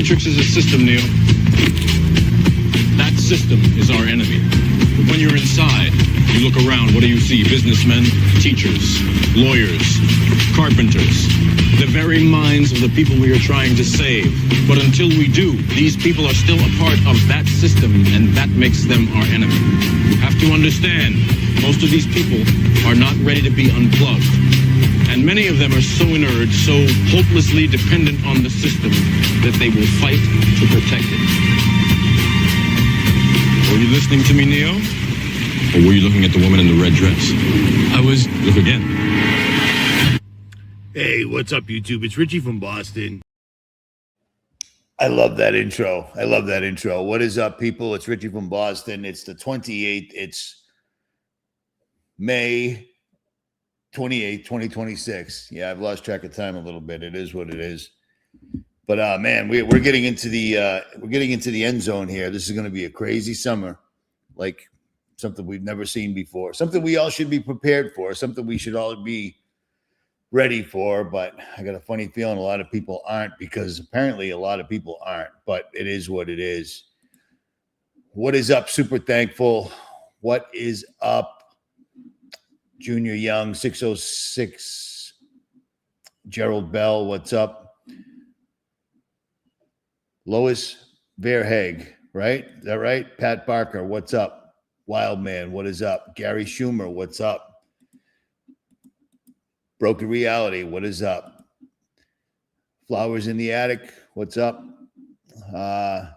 Matrix is a system, Neo. That system is our enemy. But when you're inside, you look around, what do you see? Businessmen, teachers, lawyers, carpenters. The very minds of the people we are trying to save. But until we do, these people are still a part of that system, and that makes them our enemy. You have to understand, most of these people are not ready to be unplugged. And many of them are so inert, so hopelessly dependent on the system, that they will fight to protect it. Were you listening to me, Neo? Or were you looking at the woman in the red dress? I was. Look again. Hey, what's up, YouTube? It's Richie from Boston. I love that intro. What is up, people? It's Richie from Boston. It's the 28th. It's May 28th, 2026. Yeah, I've lost track of time a little bit. It is what it is. But man, we're getting into the end zone here. This is going to be a crazy summer, like something we've never seen before. Something we all should be prepared for. Something we should all be ready for. But I got a funny feeling a lot of people aren't, because apparently a lot of people aren't. But it is what it is. What is up? Super thankful. What is up? Junior Young, 606. Gerald Bell, what's up? Lois Verheg, right? Is that right? Pat Barker, what's up? Wildman, what is up? Gary Schumer, what's up? Broken Reality, what is up? Flowers in the Attic, what's up? I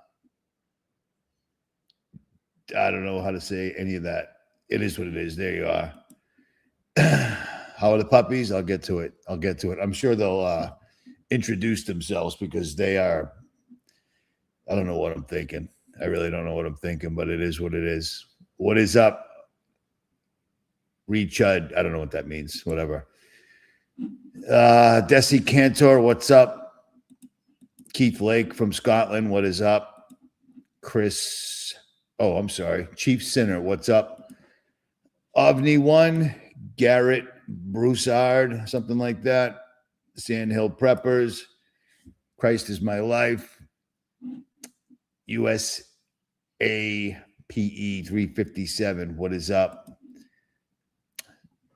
don't know how to say any of that. It is what it is. There you are. How are the puppies? I'll get to it. I'm sure they'll introduce themselves, because they are, I don't know what I'm thinking. I really don't know what I'm thinking, but it is what it is. What is up? Reed Chud. I don't know what that means. Whatever. Desi Cantor, what's up? Keith Lake from Scotland, what is up? Chris, Chief Sinner, what's up? Ovni One, Garrett Broussard, something like that. Sandhill Preppers, Christ is My Life, USAPE 357, what is up?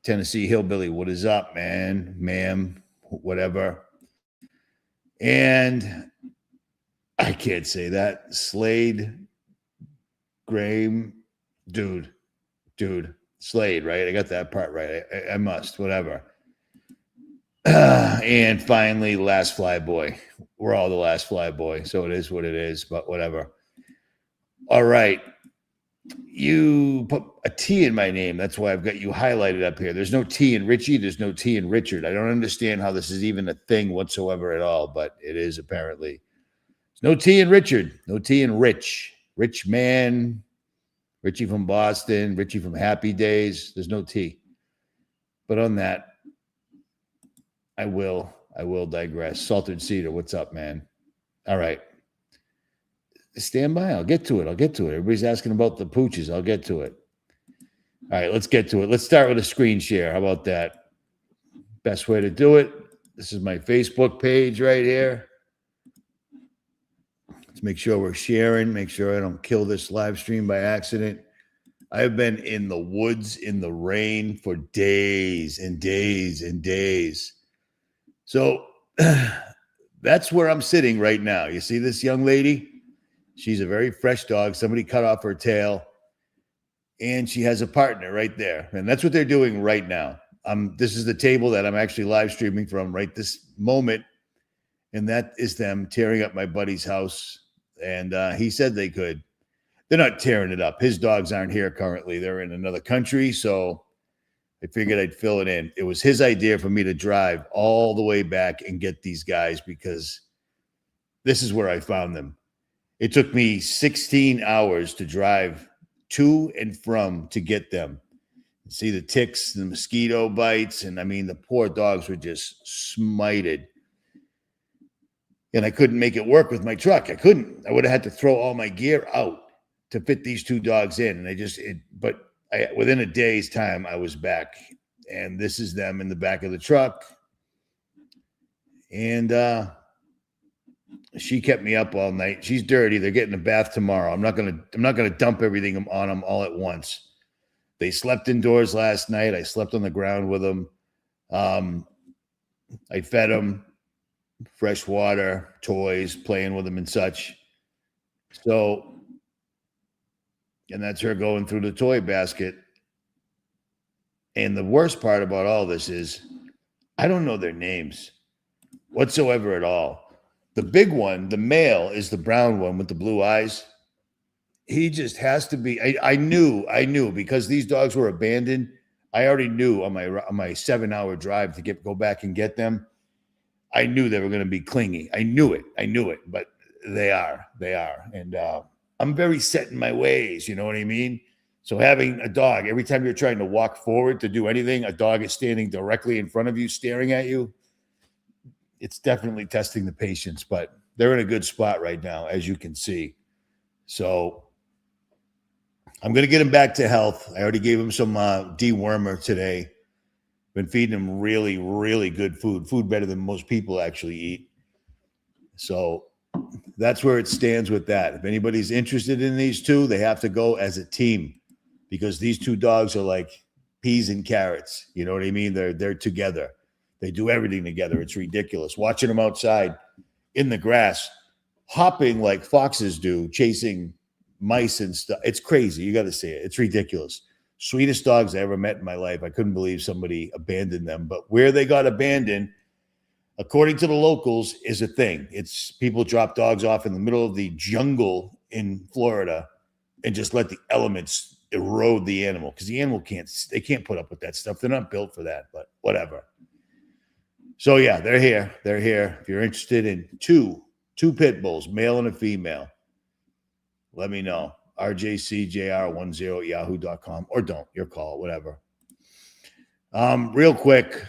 Tennessee Hillbilly, what is up, man? Ma'am, whatever. And I can't say that. Slade Graham, dude. Slade, right? I got that part right. I must, whatever. And finally, Last Flyboy. We're all the Last Flyboy, so it is what it is, but whatever. All right. You put a T in my name. That's why I've got you highlighted up here. There's no T in Richie. There's no T in Richard. I don't understand how this is even a thing whatsoever at all, but it is apparently. There's no T in Richard. No T in Rich. Rich man. Richie from Boston. Richie from Happy Days. There's no T. But on that, I will digress. Salted Cedar, what's up, man? All right. Stand by. I'll get to it. Everybody's asking about the pooches. I'll get to it. All right, let's get to it. Let's start with a screen share. How about that? Best way to do it. This is my Facebook page right here. Let's make sure we're sharing. Make sure I don't kill this live stream by accident. I've been in the woods in the rain for days and days and days. So that's where I'm sitting right now. You see this young lady? She's a very fresh dog. Somebody cut off her tail, and she has a partner right there. And that's what they're doing right now. This is the table that I'm actually live streaming from right this moment. And that is them tearing up my buddy's house. And he said they could. They're not tearing it up. His dogs aren't here currently. They're in another country. So I figured I'd fill it in. It was his idea for me to drive all the way back and get these guys, because this is where I found them. It took me 16 hours to drive to and from to get them. See the ticks, the mosquito bites, and I mean, the poor dogs were just smited. And I couldn't make it work with my truck. I would have had to throw all my gear out to fit these two dogs in. And within a day's time, I was back. And this is them in the back of the truck. And she kept me up all night. She's dirty. They're getting a bath tomorrow. I'm not gonna dump everything on them all at once. They slept indoors last night. I slept on the ground with them. I fed them fresh water, toys, playing with them and such. So, and that's her going through the toy basket. And the worst part about all this is I don't know their names whatsoever at all. The big one, the male, is the brown one with the blue eyes. He just has to be. I knew because these dogs were abandoned. I already knew on my 7-hour drive to go back and get them. I knew they were going to be clingy. I knew it, but they are, and I'm very set in my ways. You know what I mean? So having a dog, every time you're trying to walk forward to do anything, a dog is standing directly in front of you, staring at you. It's definitely testing the patience, but they're in a good spot right now, as you can see. So I'm going to get him back to health. I already gave him some dewormer today. Been feeding him really, really good food better than most people actually eat. So that's where it stands with that. If anybody's interested in these two, they have to go as a team because these two dogs are like peas and carrots. You know what I mean? They're together. They do everything together. It's ridiculous. Watching them outside in the grass, hopping like foxes do, chasing mice and stuff. It's crazy. You got to see it. It's ridiculous. Sweetest dogs I ever met in my life. I couldn't believe somebody abandoned them. But where they got abandoned, according to the locals, is a thing. It's people drop dogs off in the middle of the jungle in Florida and just let the elements erode the animal because the animal can't put up with that stuff. They're not built for that, but whatever. So yeah, they're here. They're here. If you're interested in two pit bulls, male and a female, let me know. rjcjr10@yahoo.com or don't. Your call, whatever. Real quick.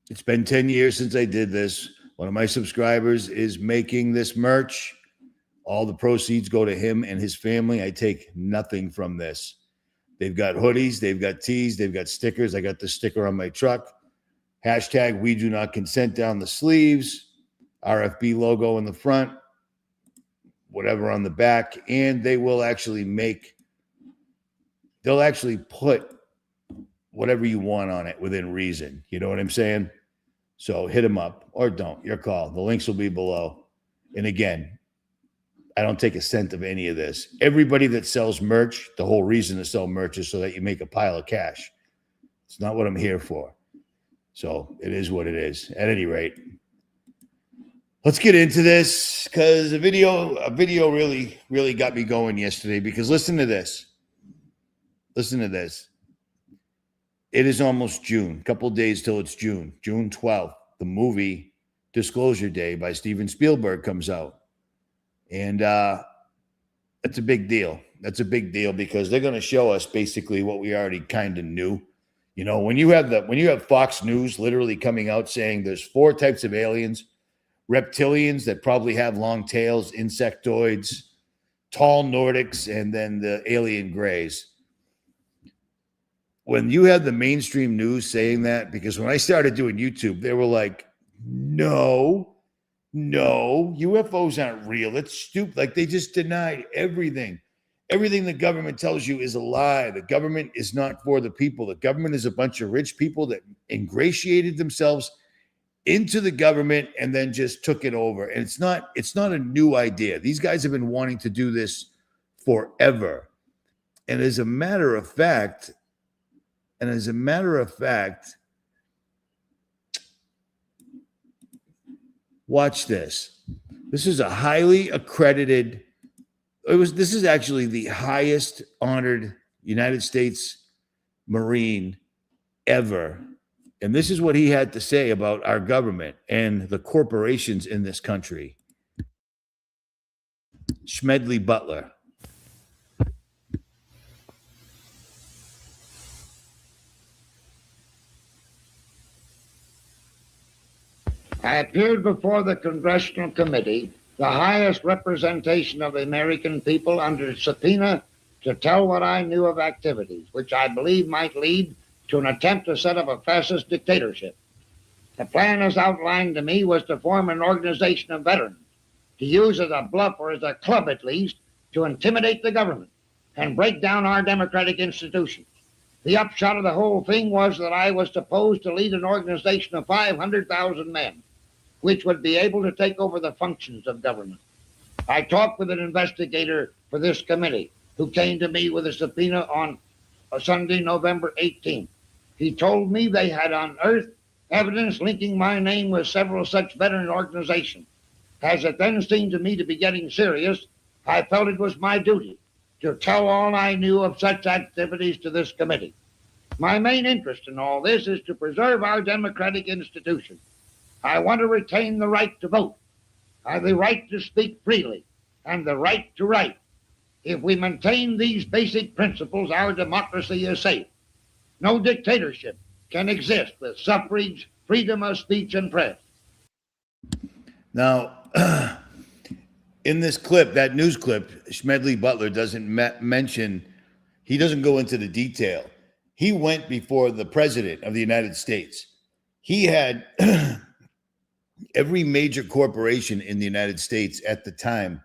It's been 10 years since I did this. One of my subscribers is making this merch. All the proceeds go to him and his family. I take nothing from this. They've got hoodies, they've got tees, they've got stickers. I got the sticker on my truck. Hashtag we do not consent down the sleeves. RFB logo in the front. Whatever on the back. And they will actually they'll actually put whatever you want on it within reason. You know what I'm saying? So hit them up or don't. Your call. The links will be below. And again, I don't take a cent of any of this. Everybody that sells merch, the whole reason to sell merch is so that you make a pile of cash. It's not what I'm here for. So it is what it is. At any rate, let's get into this because a video really, really got me going yesterday because listen to this. Listen to this. It is almost June. A couple of days till it's June 12th. The movie Disclosure Day by Steven Spielberg comes out. And that's a big deal. That's a big deal because they're going to show us basically what we already kind of knew. You know, when you have Fox News literally coming out saying there's 4 types of aliens, reptilians that probably have long tails, insectoids, tall Nordics, and then the alien grays. When you had the mainstream news saying that, because when I started doing YouTube, they were like, no, UFOs aren't real. It's stupid. Like they just denied everything. Everything the government tells you is a lie. The government is not for the people. The government is a bunch of rich people that ingratiated themselves into the government and then just took it over. And it's not a new idea. These guys have been wanting to do this forever. And as a matter of fact, watch this. This is a highly accredited. This is actually the highest honored United States Marine ever. And this is what he had to say about our government and the corporations in this country. Smedley Butler. I appeared before the Congressional Committee, the highest representation of the American people, under subpoena to tell what I knew of activities which I believe might lead to an attempt to set up a fascist dictatorship. The plan as outlined to me was to form an organization of veterans, to use as a bluff or as a club at least, to intimidate the government and break down our democratic institutions. The upshot of the whole thing was that I was supposed to lead an organization of 500,000 men, which would be able to take over the functions of government. I talked with an investigator for this committee who came to me with a subpoena on Sunday, November 18th. He told me they had unearthed evidence linking my name with several such veteran organizations. As it then seemed to me to be getting serious, I felt it was my duty to tell all I knew of such activities to this committee. My main interest in all this is to preserve our democratic institutions. I want to retain the right to vote, the right to speak freely, and the right to write. If we maintain these basic principles, our democracy is safe. No dictatorship can exist with suffrage, freedom of speech, and press. Now, in this clip, that news clip, Smedley Butler doesn't mention, he doesn't go into the detail. He went before the president of the United States. He had every major corporation in the United States at the time,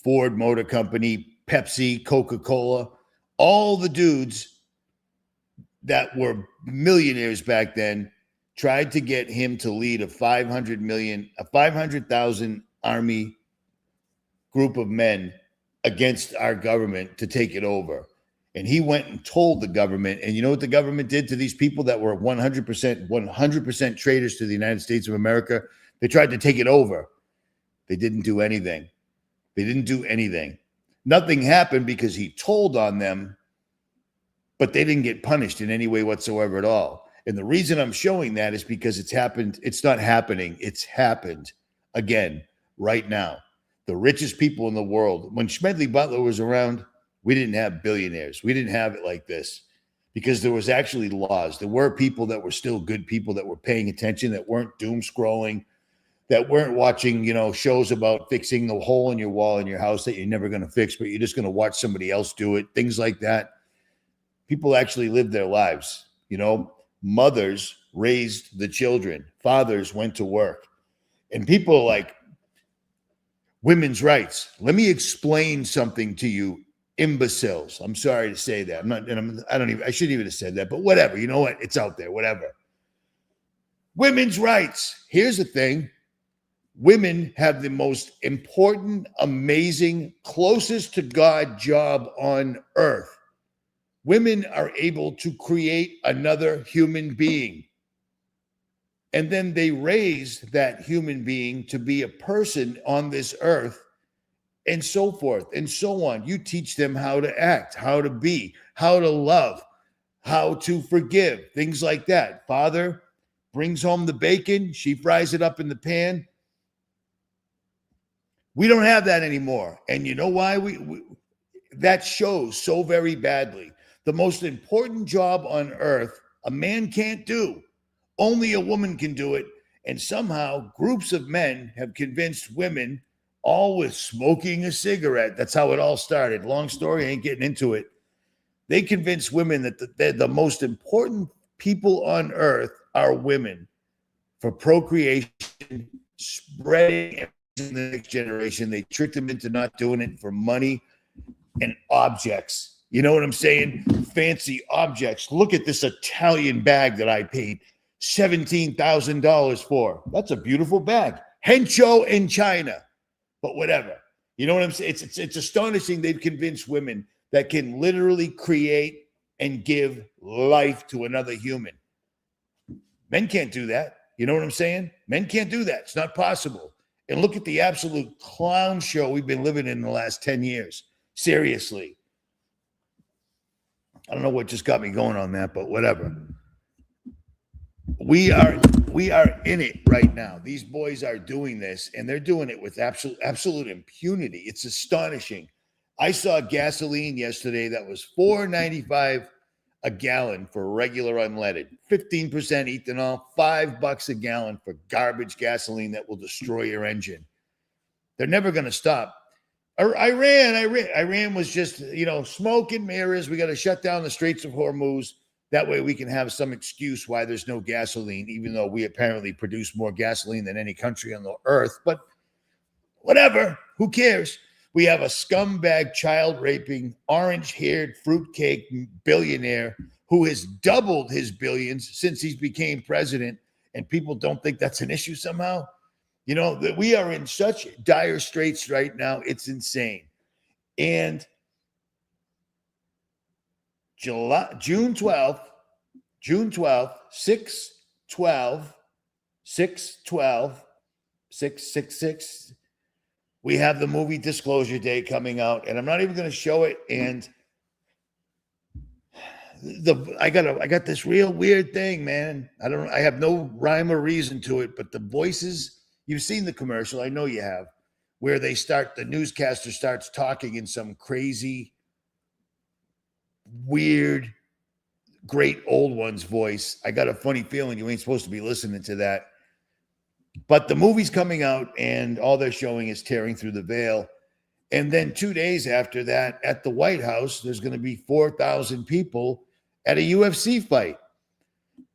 Ford Motor Company, Pepsi, Coca-Cola, all the dudes that were millionaires back then tried to get him to lead a 500,000 army group of men against our government to take it over. And he went and told the government, and you know what the government did to these people that were 100% traitors to the United States of America? They tried to take it over. They didn't do anything. Nothing happened because he told on them, but they didn't get punished in any way whatsoever at all. And the reason I'm showing that is because it's happened. It's not happening. It's happened again right now. The richest people in the world, when Smedley Butler was around, we didn't have billionaires. We didn't have it like this because there was actually laws. There were people that were still good people that were paying attention, that weren't doom scrolling, that weren't watching, shows about fixing the hole in your wall in your house that you're never going to fix, but you're just going to watch somebody else do it. Things like that. People actually lived their lives. Mothers raised the children. Fathers went to work. And people like women's rights. Let me explain something to you, imbeciles. I'm sorry to say that. I shouldn't even have said that, but whatever. You know what? It's out there, whatever. Women's rights. Here's the thing. Women have the most important, amazing, closest to God job on earth. Women are able to create another human being. And then they raise that human being to be a person on this earth, and so forth and so on. You teach them how to act, how to be, how to love, how to forgive, things like that. Father brings home the bacon. She fries it up in the pan. We don't have that anymore. And you know why? That shows so very badly. The most important job on earth, a man can't do. Only a woman can do it. And somehow groups of men have convinced women, all with smoking a cigarette. That's how it all started. Long story, I ain't getting into it. They convince women that the most important people on earth are women for procreation, spreading in the next generation. They tricked them into not doing it for money and objects. You know what I'm saying? Fancy objects. Look at this Italian bag that I paid $17,000 for. That's a beautiful bag. Hencho in China. But whatever. You know what I'm saying? It's astonishing they've convinced women that can literally create and give life to another human. Men can't do that. You know what I'm saying? Men can't do that. It's not possible. And look at the absolute clown show we've been living in the last 10 years. Seriously. I don't know what just got me going on that, but whatever. We are in it right now. These boys are doing this, and they're doing it with absolute impunity. It's astonishing. I saw gasoline yesterday that was $4.95 a gallon for regular unleaded, 15% ethanol, $5 a gallon for garbage gasoline that will destroy your engine. They're never going to stop. Iran was just, smoke and mirrors. We got to shut down the Straits of Hormuz. That way we can have some excuse why there's no gasoline, even though we apparently produce more gasoline than any country on the earth. But whatever, who cares? We have a scumbag, child-raping, orange-haired, fruitcake billionaire who has doubled his billions since he became president, and people don't think that's an issue somehow. You know, that we are in such dire straits right now. It's insane. And June 12th, 6/12, we have the movie Disclosure Day coming out, and I'm not even going to show it. And I got this real weird thing, man. I have no rhyme or reason to it, but the voices, you've seen the commercial, I know you have, where the newscaster starts talking in some crazy, weird, great old one's voice. I got a funny feeling you ain't supposed to be listening to that. But the movie's coming out, and all they're showing is tearing through the veil. And then 2 days after that, at the White House, there's going to be 4,000 people at a UFC fight.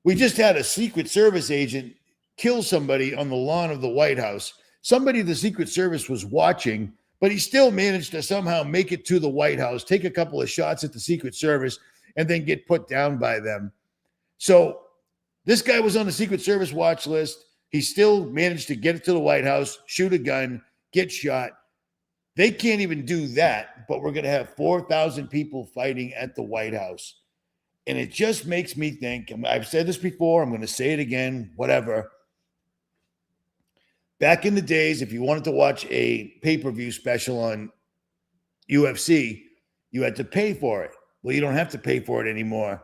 We just had a Secret Service agent kill somebody on the lawn of the White House. Somebody the Secret Service was watching, but he still managed to somehow make it to the White House, take a couple of shots at the Secret Service, and then get put down by them. So this guy was on the Secret Service watch list. He still managed to get it to the White House, shoot a gun, get shot. They can't even do that, but we're going to have 4,000 people fighting at the White House. And it just makes me think, I've said this before, I'm going to say it again, whatever. Back in the days, if you wanted to watch a pay-per-view special on UFC, you had to pay for it. Well, you don't have to pay for it anymore.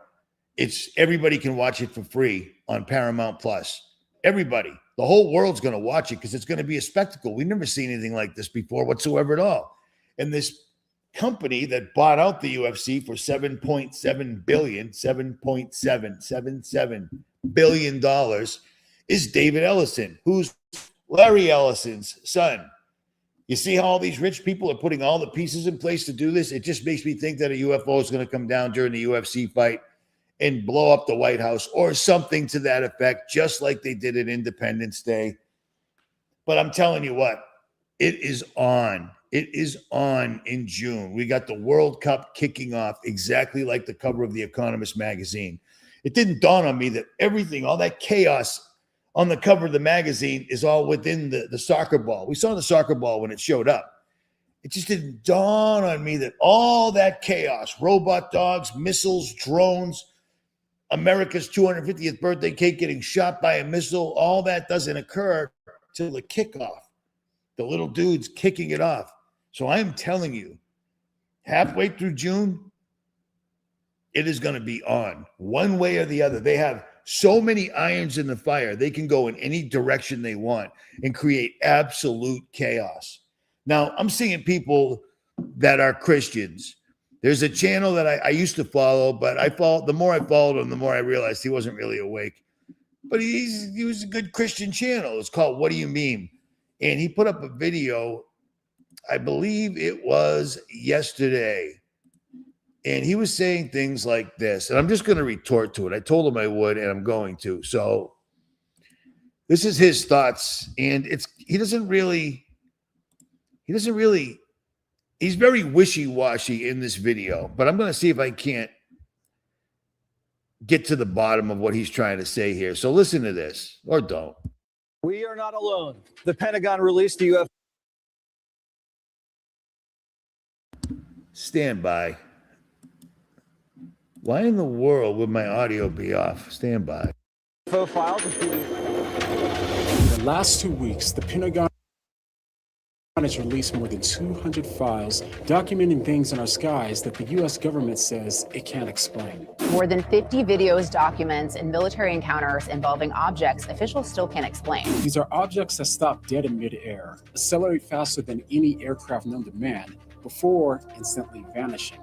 Everybody can watch it for free on Paramount Plus. Everybody, the whole world's going to watch it because it's going to be a spectacle. We've never seen anything like this before whatsoever at all. And this company that bought out the UFC for $7.7 billion is David Ellison, who's Larry Ellison's son. You see how all these rich people are putting all the pieces in place to do this? It just makes me think that a UFO is going to come down during the UFC fight and blow up the White House or something to that effect, just like they did at Independence Day. But I'm telling you what, it is on. It is on in June. We got the World Cup kicking off exactly like the cover of The Economist magazine. It didn't dawn on me that everything, all that chaos on the cover of the magazine is all within the soccer ball. We saw the soccer ball when it showed up. It just didn't dawn on me that all that chaos, robot dogs, missiles, drones, America's 250th birthday cake getting shot by a missile, all that doesn't occur till the kickoff. The little dude's kicking it off. So I'm telling you, halfway through June, it is going to be on one way or the other. They have so many irons in the fire. They can go in any direction they want and create absolute chaos. Now, I'm seeing people that are Christians. There's a channel that I used to follow, but the more I followed him, the more I realized he wasn't really awake. But he was a good Christian channel. It's called What Do You Mean? And he put up a video, I believe it was yesterday. And he was saying things like this. And I'm just going to retort to it. I told him I would, and I'm going to. So this is his thoughts. And he's very wishy-washy in this video, but I'm going to see if I can't get to the bottom of what he's trying to say here. So listen to this, or don't. We are not alone. The Pentagon released a UFO. Stand by. Why in the world would my audio be off? Stand by. Files. In the last 2 weeks, the Pentagon has released more than 200 files documenting things in our skies that the U.S. government says it can't explain. More than 50 videos, documents, and military encounters involving objects officials still can't explain. These are objects that stop dead in midair, accelerate faster than any aircraft known to man, before instantly vanishing.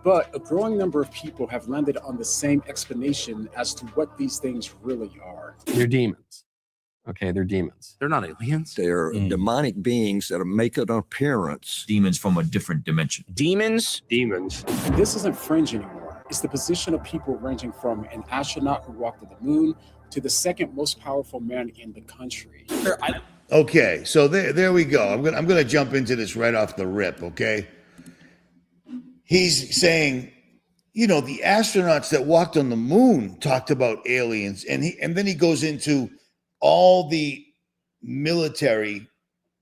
But a growing number of people have landed on the same explanation as to what these things really are. They're demons. Okay, they're demons. They're not aliens. They're demonic beings that make an appearance. Demons from a different dimension. Demons? And this isn't fringe anymore. is the position of people ranging from an astronaut who walked on the moon to the second most powerful man in the country. Okay, so there we go. I'm gonna jump into this right off the rip. Okay, he's saying, you know, the astronauts that walked on the moon talked about aliens, and then he goes into all the military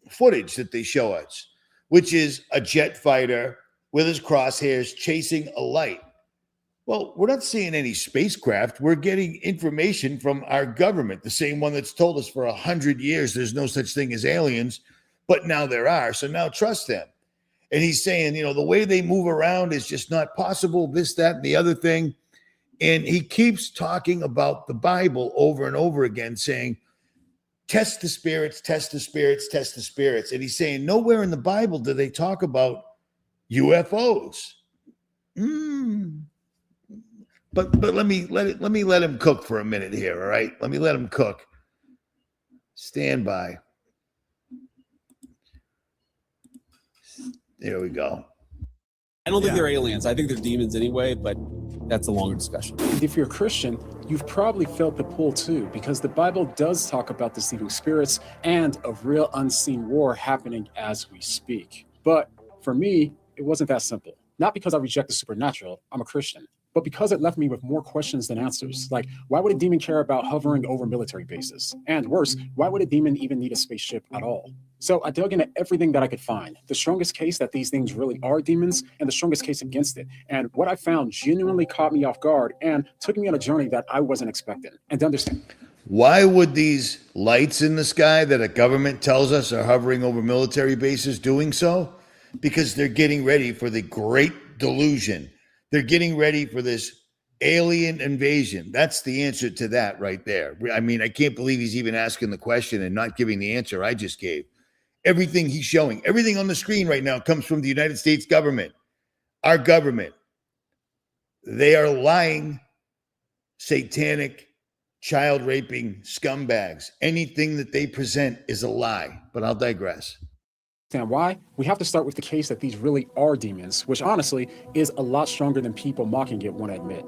footage that they show us, which is a jet fighter with his crosshairs chasing a light. Well, we're not seeing any spacecraft. We're getting information from our government, the same one that's told us for 100 years there's no such thing as aliens, but now there are. So now trust them. And he's saying, you know, the way they move around is just not possible, this, that, and the other thing. And he keeps talking about the Bible over and over again, saying, test the spirits, test the spirits, test the spirits. And he's saying nowhere in the Bible do they talk about UFOs. But let me let him cook for a minute here, all right? Let me let him cook. Stand by. There we go. I don't think they're aliens. I think they're demons anyway, but that's a longer discussion. And if you're a Christian, you've probably felt the pull too, because the Bible does talk about deceiving spirits and a real unseen war happening as we speak. But for me, it wasn't that simple. Not because I reject the supernatural, I'm a Christian, but because it left me with more questions than answers. Like, why would a demon care about hovering over military bases? And worse, why would a demon even need a spaceship at all? So I dug into everything that I could find. The strongest case that these things really are demons and the strongest case against it. And what I found genuinely caught me off guard and took me on a journey that I wasn't expecting. And to understand, why would these lights in the sky that a government tells us are hovering over military bases doing so? Because they're getting ready for the great delusion. They're getting ready for this alien invasion. That's the answer to that right there. I mean, I can't believe he's even asking the question and not giving the answer I just gave. Everything he's showing, everything on the screen right now comes from the United States government, our government. They are lying, satanic, child raping scumbags. Anything that they present is a lie, but I'll digress. and why? We have to start with the case that these really are demons, which honestly is a lot stronger than people mocking it want to admit.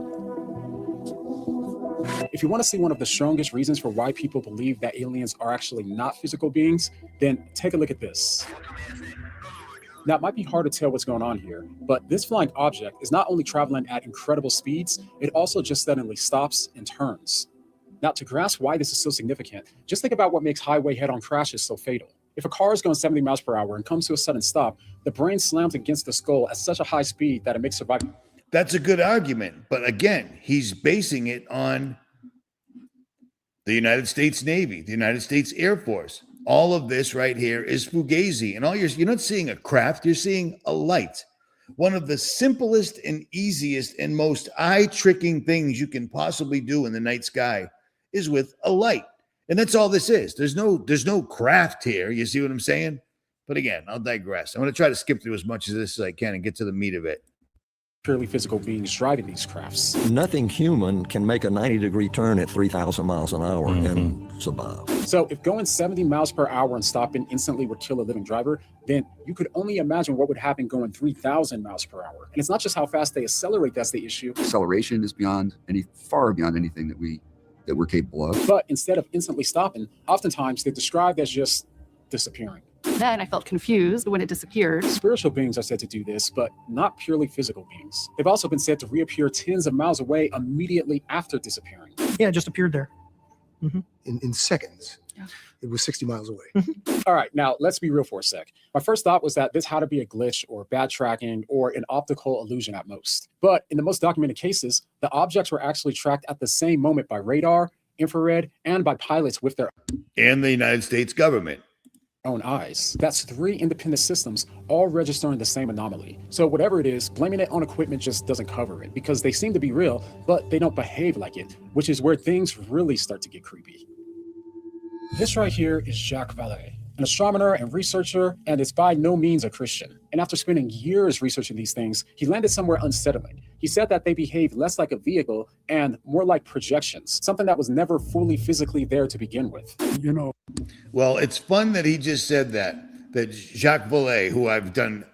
If you want to see one of the strongest reasons for why people believe that aliens are actually not physical beings, then take a look at this. Now, it might be hard to tell what's going on here, but this flying object is not only traveling at incredible speeds, it also just suddenly stops and turns. Now, to grasp why this is so significant, just think about what makes highway head-on crashes so fatal. If a car is going 70 miles per hour and comes to a sudden stop, the brain slams against the skull at such a high speed that it makes survival. That's a good argument. But again, he's basing it on the United States Navy, the United States Air Force. All of this right here is fugazi. And you're not seeing a craft, you're seeing a light. One of the simplest and easiest and most eye-tricking things you can possibly do in the night sky is with a light. And that's all this is. There's no craft here. You see what I'm saying? But again, I'll digress. I'm going to try to skip through as much of this as I can and get to the meat of it. Purely physical beings driving these crafts. Nothing human can make a 90-degree turn at 3,000 miles an hour and survive. So if going 70 miles per hour and stopping instantly would kill a living driver, then you could only imagine what would happen going 3,000 miles per hour. And it's not just how fast they accelerate that's the issue. Acceleration is far beyond anything that we're capable of. But instead of instantly stopping, oftentimes they're described as just disappearing. Then I felt confused when it disappeared. Spiritual beings are said to do this, but not purely physical beings. They've also been said to reappear tens of miles away immediately after disappearing. Yeah, it just appeared there. In seconds. Yeah. It was 60 miles away. All right, now let's be real for a sec. My first thought was that this had to be a glitch or bad tracking or an optical illusion at most. But in the most documented cases, the objects were actually tracked at the same moment by radar, infrared, and by pilots with their and the United States government own eyes. That's 3 independent systems all registering the same anomaly. So whatever it is, blaming it on equipment just doesn't cover it because they seem to be real, but they don't behave like it, which is where things really start to get creepy. This right here is Jacques Vallée, an astronomer and researcher, and is by no means a Christian. And after spending years researching these things, he landed somewhere unsettling. He said that they behave less like a vehicle and more like projections, something that was never fully physically there to begin with. You know. Well, it's fun that he just said that Jacques Vallée, who I've done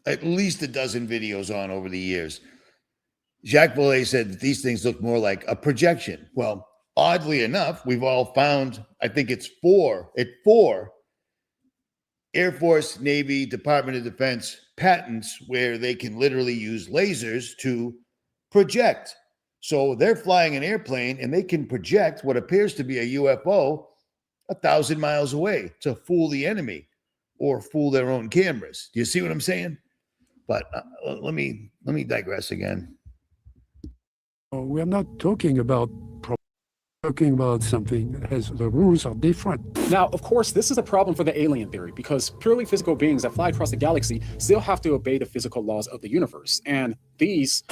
at least a dozen videos on over the years, Jacques Vallée said that these things look more like a projection. Well, oddly enough, we've all found, I think it's four Air Force, Navy, Department of Defense patents where they can literally use lasers to project. So they're flying an airplane and they can project what appears to be a UFO 1,000 miles away to fool the enemy or fool their own cameras. Do you see what I'm saying? But let me digress again. We're not talking about something that has the rules are different. Now, of course, this is a problem for the alien theory because purely physical beings that fly across the galaxy still have to obey the physical laws of the universe. And these,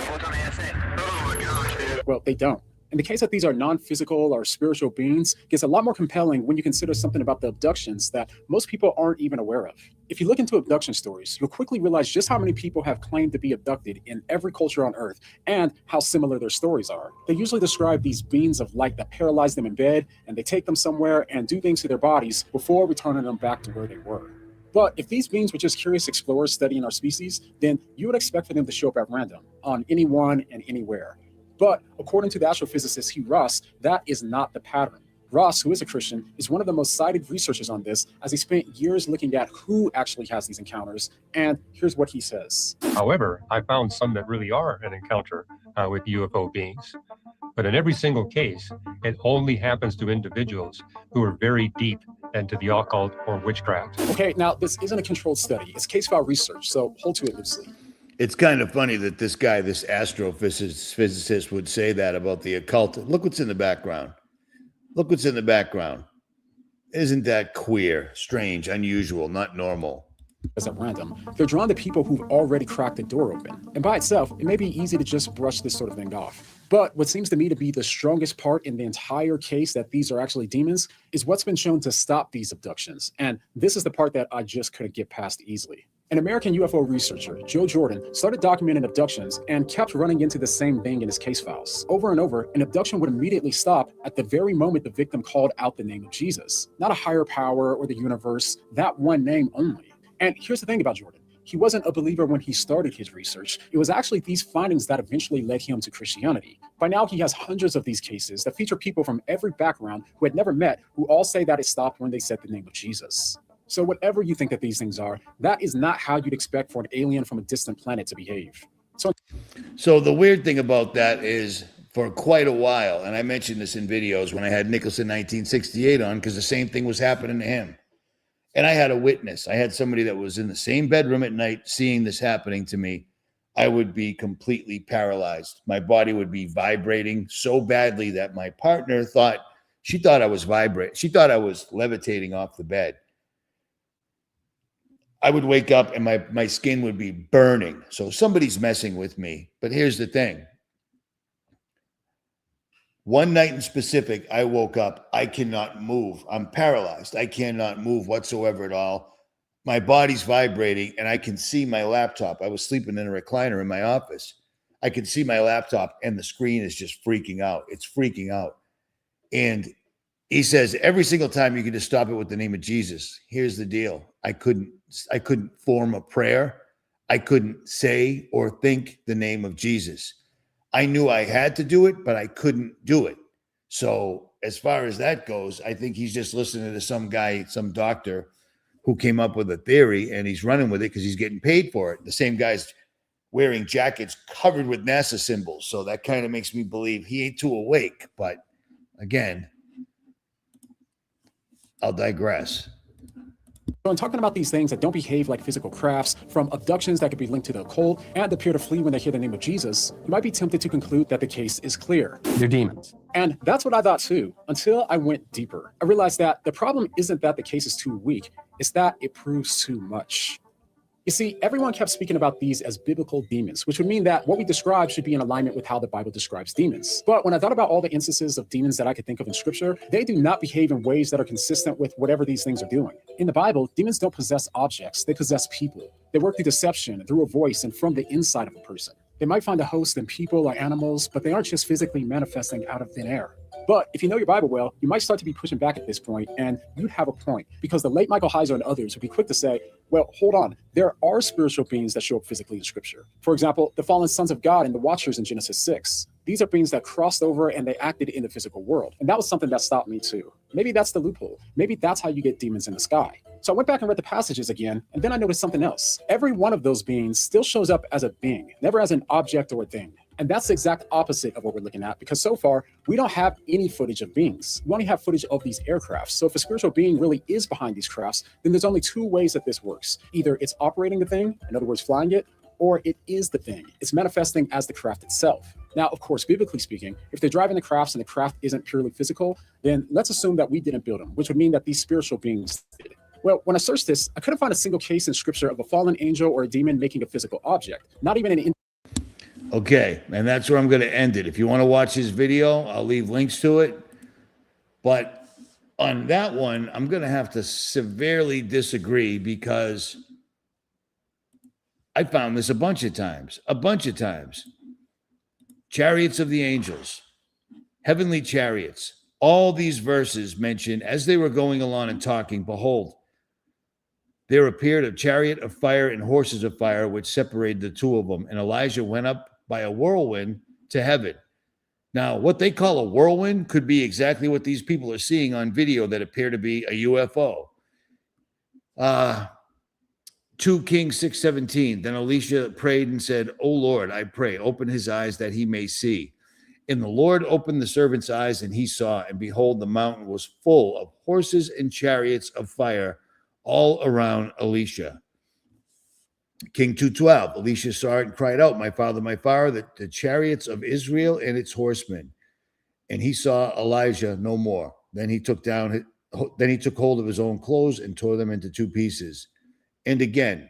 well, they don't. And the case that these are non-physical or spiritual beings gets a lot more compelling when you consider something about the abductions that most people aren't even aware of. If you look into abduction stories, you'll quickly realize just how many people have claimed to be abducted in every culture on Earth and how similar their stories are. They usually describe these beings of light that paralyze them in bed, and they take them somewhere and do things to their bodies before returning them back to where they were. But if these beings were just curious explorers studying our species, then you would expect for them to show up at random on anyone and anywhere. But according to the astrophysicist Hugh Ross, that is not the pattern. Ross, who is a Christian, is one of the most cited researchers on this, as he spent years looking at who actually has these encounters. And here's what he says. However, I found some that really are an encounter with UFO beings. But in every single case, it only happens to individuals who are very deep into the occult or witchcraft. Okay, now this isn't a controlled study. It's case file research, so hold to it loosely. It's kind of funny that this guy, this astrophysicist, would say that about the occult. Look what's in the background. Look what's in the background. Isn't that queer, strange, unusual, not normal? As at random, they're drawn to people who've already cracked the door open. And by itself, it may be easy to just brush this sort of thing off. But what seems to me to be the strongest part in the entire case that these are actually demons is what's been shown to stop these abductions. And this is the part that I just couldn't get past easily. An American UFO researcher, Joe Jordan, started documenting abductions and kept running into the same thing in his case files. Over and over, an abduction would immediately stop at the very moment the victim called out the name of Jesus. Not a higher power or the universe, that one name only. And here's the thing about Jordan. He wasn't a believer when he started his research. It was actually these findings that eventually led him to Christianity. By now, he has hundreds of these cases that feature people from every background who had never met, who all say that it stopped when they said the name of Jesus. So whatever you think that these things are, that is not how you'd expect for an alien from a distant planet to behave. So the weird thing about that is, for quite a while, and I mentioned this in videos when I had Nicholson 1968 on, because the same thing was happening to him. And I had a witness. I had somebody that was in the same bedroom at night seeing this happening to me. I would be completely paralyzed. My body would be vibrating so badly that my partner thought I was vibrating. She thought I was levitating off the bed. I would wake up and my skin would be burning. So somebody's messing with me. But here's the thing. One night in specific, I woke up. I cannot move. I'm paralyzed. I cannot move whatsoever at all. My body's vibrating and I can see my laptop. I was sleeping in a recliner in my office. I can see my laptop and the screen is just freaking out. It's freaking out. And he says, every single time you can just stop it with the name of Jesus. Here's the deal. I couldn't form a prayer. I couldn't say or think the name of Jesus. I knew I had to do it, but I couldn't do it. So as far as that goes, I think he's just listening to some guy, some doctor who came up with a theory and he's running with it because he's getting paid for it. The same guy's wearing jackets covered with NASA symbols. So that kind of makes me believe he ain't too awake. But again, I'll digress. So in talking about these things that don't behave like physical crafts, from abductions that could be linked to the occult and appear to flee when they hear the name of Jesus, you might be tempted to conclude that the case is clear. They're demons. And that's what I thought too, until I went deeper. I realized that the problem isn't that the case is too weak, it's that it proves too much. You see, everyone kept speaking about these as biblical demons, which would mean that what we describe should be in alignment with how the Bible describes demons. But when I thought about all the instances of demons that I could think of in Scripture, they do not behave in ways that are consistent with whatever these things are doing. In the Bible, demons don't possess objects, they possess people. They work through deception, through a voice, and from the inside of a person. They might find a host in people or animals, but they aren't just physically manifesting out of thin air. But if you know your Bible well, you might start to be pushing back at this point, and you'd have a point, because the late Michael Heiser and others would be quick to say, well, hold on, there are spiritual beings that show up physically in Scripture. For example, the fallen sons of God and the Watchers in Genesis 6. These are beings that crossed over and they acted in the physical world. And that was something that stopped me too. Maybe that's the loophole. Maybe that's how you get demons in the sky. So I went back and read the passages again, and then I noticed something else. Every one of those beings still shows up as a being, never as an object or a thing. And that's the exact opposite of what we're looking at, because so far, we don't have any footage of beings. We only have footage of these aircrafts. So if a spiritual being really is behind these crafts, then there's only two ways that this works. Either it's operating the thing, in other words, flying it, or it is the thing. It's manifesting as the craft itself. Now, of course, biblically speaking, if they're driving the crafts and the craft isn't purely physical, then let's assume that we didn't build them, which would mean that these spiritual beings did. Well, when I searched this, I couldn't find a single case in Scripture of a fallen angel or a demon making a physical object, not even an. Okay, and that's where I'm going to end it. If you want to watch his video, I'll leave links to it. But on that one, I'm going to have to severely disagree, because I found this a bunch of times. Chariots of the angels, heavenly chariots. All these verses mention, as they were going along and talking, behold, there appeared a chariot of fire and horses of fire, which separated the two of them. And Elijah went up by a whirlwind to heaven. Now, what they call a whirlwind could be exactly what these people are seeing on video that appear to be a UFO. 2 Kings 6:17. Then Elisha prayed and said, O Lord, I pray, open his eyes that he may see. And the Lord opened the servant's eyes, and he saw, and behold, the mountain was full of horses and chariots of fire all around Elisha. King 2:12. Elisha saw it and cried out, my father, the chariots of Israel and its horsemen. And he saw Elijah no more. Then he took hold of his own clothes and tore them into two pieces. And again,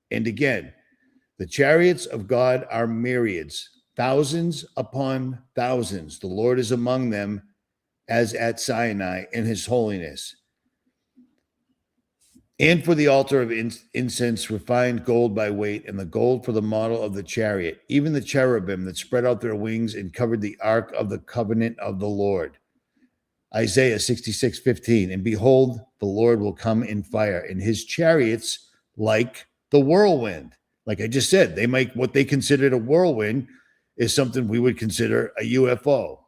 the chariots of God are myriads, thousands upon thousands. The Lord is among them as at Sinai in his holiness. And for the altar of incense, refined gold by weight, and the gold for the model of the chariot, even the cherubim that spread out their wings and covered the ark of the covenant of the Lord. Isaiah 66:15. And behold, the Lord will come in fire, and his chariots like the whirlwind. Like I just said, they make what they considered a whirlwind is something we would consider a UFO.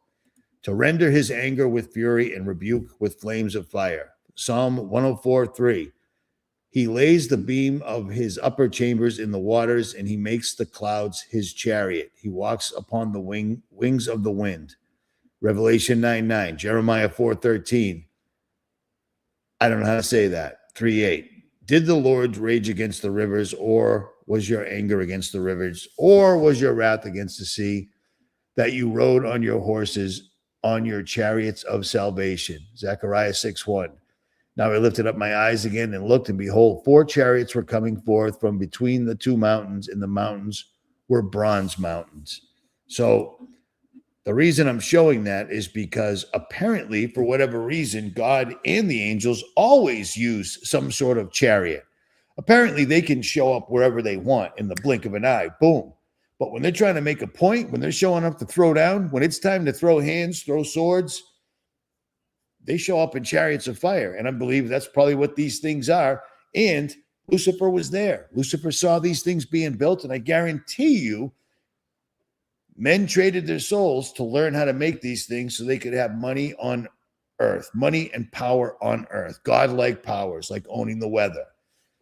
To render his anger with fury and rebuke with flames of fire. Psalm 104:3. He lays the beam of his upper chambers in the waters, and he makes the clouds his chariot. He walks upon the wings of the wind. Revelation 9:9. Jeremiah 4:13. I don't know how to say that. 3:8. Did the Lord rage against the rivers, or was your anger against the rivers, or was your wrath against the sea, that you rode on your horses, on your chariots of salvation? Zechariah 6:1. Now I lifted up my eyes again and looked, and behold, 4 chariots were coming forth from between the 2 mountains, and the mountains were bronze mountains. So the reason I'm showing that is because apparently, for whatever reason, God and the angels always use some sort of chariot. Apparently, they can show up wherever they want in the blink of an eye. Boom. But when they're trying to make a point, when they're showing up to throw down, when it's time to throw hands, throw swords, they show up in chariots of fire. And I believe that's probably what these things are. And Lucifer was there. Lucifer saw these things being built. And I guarantee you, men traded their souls to learn how to make these things so they could have money on earth, money and power on earth, godlike powers like owning the weather.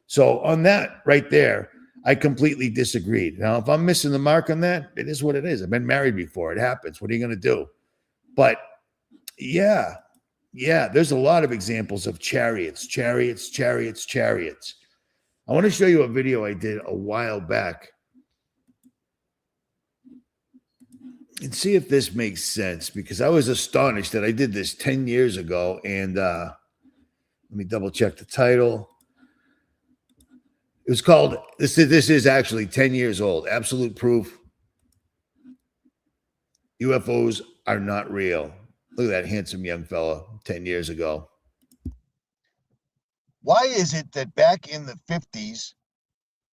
So on that right there, I completely disagreed. Now, if I'm missing the mark on that, it is what it is. I've been married before. It happens. What are you going to do? But yeah, there's a lot of examples of chariots. I want to show you a video I did a while back and see if this makes sense, because I was astonished that I did this 10 years ago. And let me double check the title. It was called, this is actually 10 years old. Absolute proof. UFOs are not real. Look at that handsome young fella 10 years ago. Why is it that back in the 50s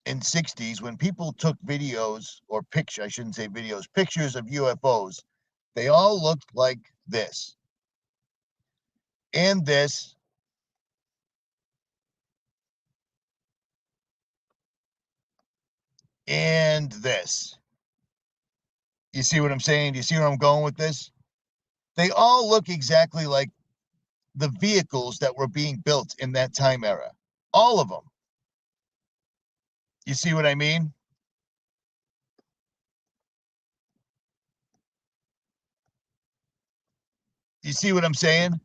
and 60s, when people took videos or pictures of UFOs, they all looked like this? and this. And this. You see what I'm saying? Do you see where I'm going with this? They all look exactly like the vehicles that were being built in that time era. All of them. You see what I mean? You see what I'm saying?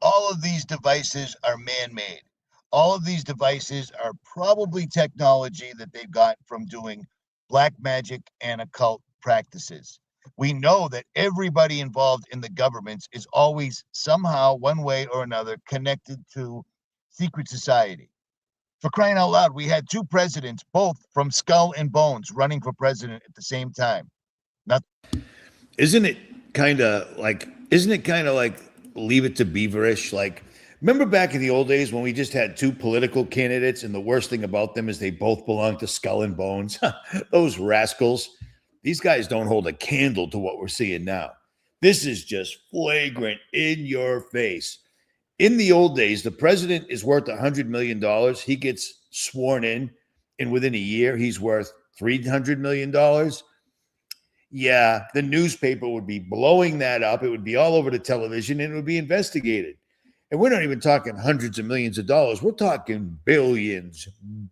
All of these devices are man-made. All of these devices are probably technology that they've got from doing black magic and occult practices. We know that everybody involved in the governments is always somehow, one way or another, connected to secret society. For crying out loud, we had two presidents, both from Skull and Bones, running for president at the same time. Isn't it kind of like Leave It to Beaverish? Like, remember back in the old days when we just had two political candidates, and the worst thing about them is they both belong to Skull and Bones? Those rascals. These guys don't hold a candle to what we're seeing now. This is just flagrant, in your face. In the old days, the president is worth $100 million. He gets sworn in, and within a year, he's worth $300 million. Yeah, the newspaper would be blowing that up. It would be all over the television, and it would be investigated. And we're not even talking hundreds of millions of dollars. We're talking billions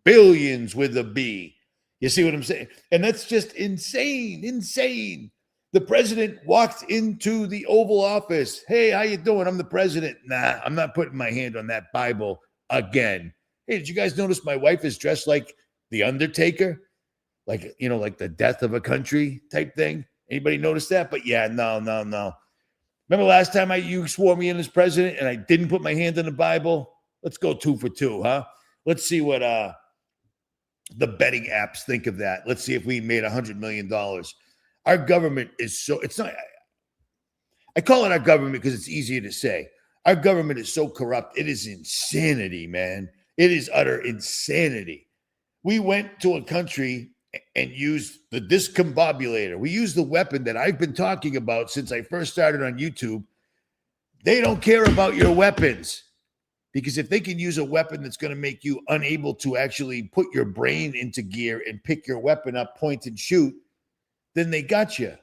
with a B. You see what I'm saying? And that's just insane. The president walked into the Oval Office. Hey, how you doing? I'm the president. Nah, I'm not putting my hand on that Bible again. Hey, did you guys notice my wife is dressed like the Undertaker? Like, you know, like the death of a country type thing. Anybody notice that? But yeah, no. Remember last time you swore me in as president and I didn't put my hand on the Bible? Let's go 2 for 2, huh? Let's see what the betting apps think of that. Let's see if we made $100 million. Our government is it's not, I call it our government because it's easier to say. Our government is so corrupt. It is insanity, man. It is utter insanity. We went to a country and used the discombobulator. We used the weapon that I've been talking about since I first started on YouTube. They don't care about your weapons, because if they can use a weapon that's going to make you unable to actually put your brain into gear and pick your weapon up, point and shoot, then they got you.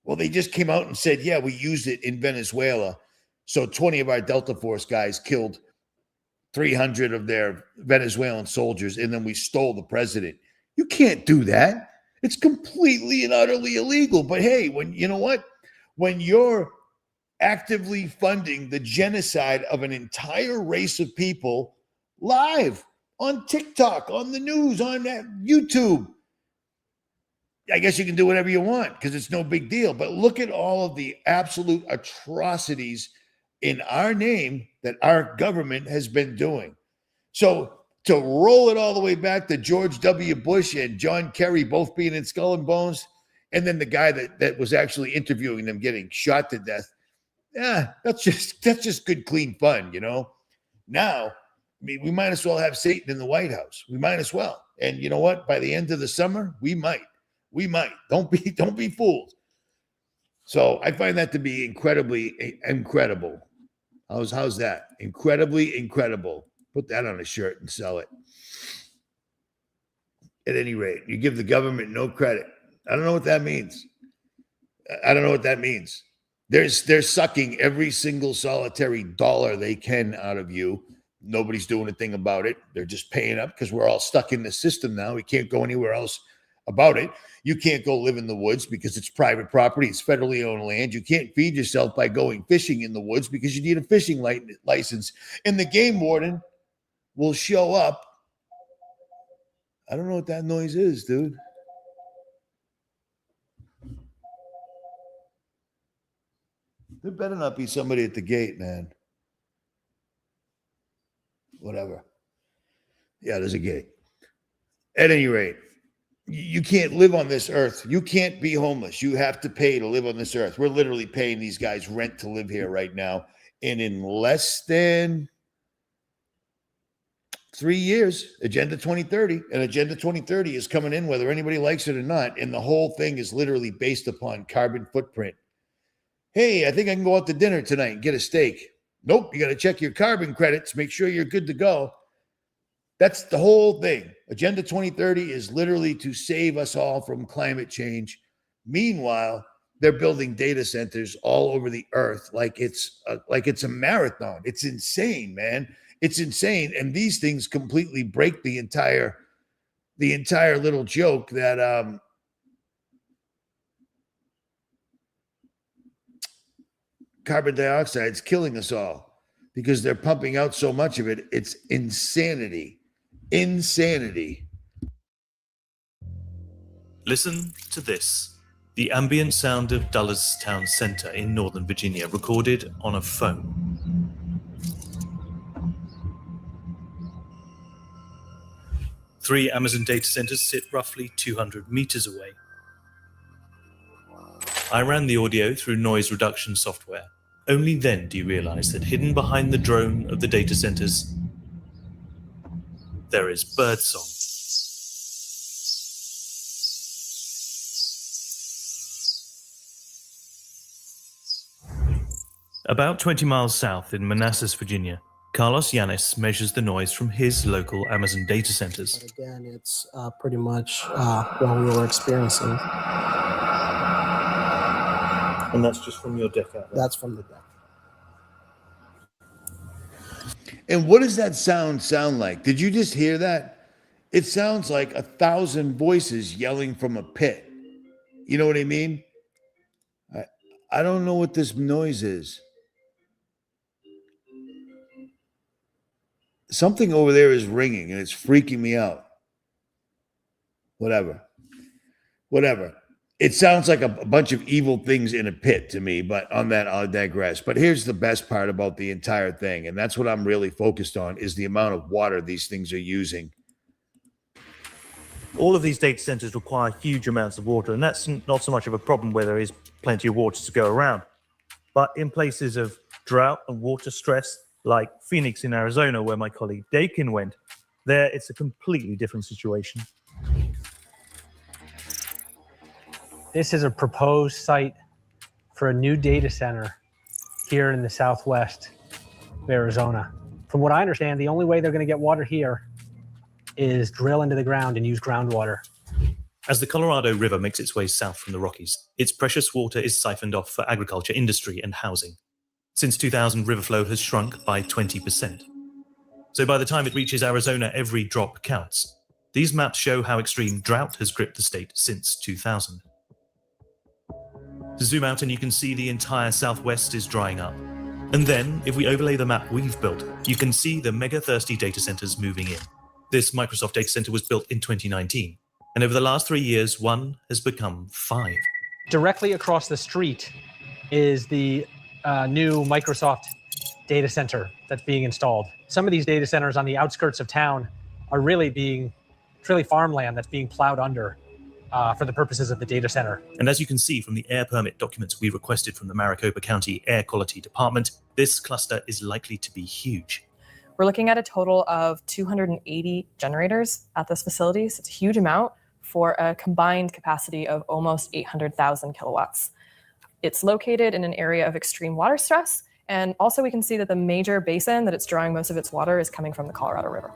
Well, they just came out and said, yeah, we used it in Venezuela. So 20 of our Delta Force guys killed 300 of their Venezuelan soldiers, and then we stole the president. You can't do that. It's completely and utterly illegal. But hey, when you're actively funding the genocide of an entire race of people live on TikTok, on the news, on YouTube, I guess you can do whatever you want because it's no big deal. But look at all of the absolute atrocities in our name that our government has been doing. So to roll it all the way back to George W. Bush and John Kerry both being in Skull and Bones, and then the guy that was actually interviewing them getting shot to death, that's just good, clean fun, you know? Now, I mean, we might as well have Satan in the White House. We might as well. And you know what? By the end of the summer, we might. Don't be fooled. So I find that to be incredibly incredible. How's that? Incredibly incredible. Put that on a shirt and sell it. At any rate, you give the government no credit. I don't know what that means. They're sucking every single solitary dollar they can out of you. Nobody's doing a thing about it. They're just paying up because we're all stuck in the system now. We can't go anywhere else about it. You can't go live in the woods because it's private property. It's federally owned land. You can't feed yourself by going fishing in the woods because you need a fishing license. And the game warden will show up. I don't know what that noise is, dude. There better not be somebody at the gate, man. Whatever. Yeah, there's a gate. At any rate, you can't live on this earth. You can't be homeless. You have to pay to live on this earth. We're literally paying these guys rent to live here right now. And in less than 3 years, Agenda 2030, and Agenda 2030 is coming in whether anybody likes it or not. And the whole thing is literally based upon carbon footprint. Hey, I think I can go out to dinner tonight and get a steak. Nope, you got to check your carbon credits, make sure you're good to go. That's the whole thing. Agenda 2030 is literally to save us all from climate change. Meanwhile, they're building data centers all over the earth like it's a marathon. It's insane, man. It's insane. And these things completely break the entire little joke that carbon dioxide is killing us all because they're pumping out so much of it. It's insanity. Insanity. Listen to this. The ambient sound of Dulles Town Center in Northern Virginia, recorded on a phone. Three Amazon data centers sit roughly 200 meters away. I ran the audio through noise reduction software. Only then do you realize that hidden behind the drone of the data centers, there is birdsong. About 20 miles south in Manassas, Virginia, Carlos Yanis measures the noise from his local Amazon data centers. But again, it's pretty much what we were experiencing. And that's just from your deck out there? That's from the deck. And what does that sound like? Did you just hear that? It sounds like 1,000 voices yelling from a pit. You know what I mean? I don't know what this noise is. Something over there is ringing and it's freaking me out. Whatever. It sounds like a bunch of evil things in a pit to me, but on that, I'll digress. But here's the best part about the entire thing, and that's what I'm really focused on, is the amount of water these things are using. All of these data centers require huge amounts of water, and that's not so much of a problem where there is plenty of water to go around. But in places of drought and water stress, like Phoenix in Arizona, where my colleague Dakin went, there it's a completely different situation. This is a proposed site for a new data center here in the southwest of Arizona. From what I understand, the only way they're going to get water here is drill into the ground and use groundwater. As the Colorado River makes its way south from the Rockies, its precious water is siphoned off for agriculture, industry, and housing. Since 2000, river flow has shrunk by 20%. So by the time it reaches Arizona, every drop counts. These maps show how extreme drought has gripped the state since 2000. To zoom out and you can see the entire southwest is drying up. And then, if we overlay the map we've built, you can see the mega-thirsty data centers moving in. This Microsoft data center was built in 2019. And over the last 3 years, one has become 5. Directly across the street is the new Microsoft data center that's being installed. Some of these data centers on the outskirts of town are really farmland that's being plowed under for the purposes of the data center. And as you can see from the air permit documents we requested from the Maricopa County Air Quality Department, this cluster is likely to be huge. We're looking at a total of 280 generators at this facility, so it's a huge amount for a combined capacity of almost 800,000 kilowatts. It's located in an area of extreme water stress, and also we can see that the major basin that it's drawing most of its water is coming from the Colorado River.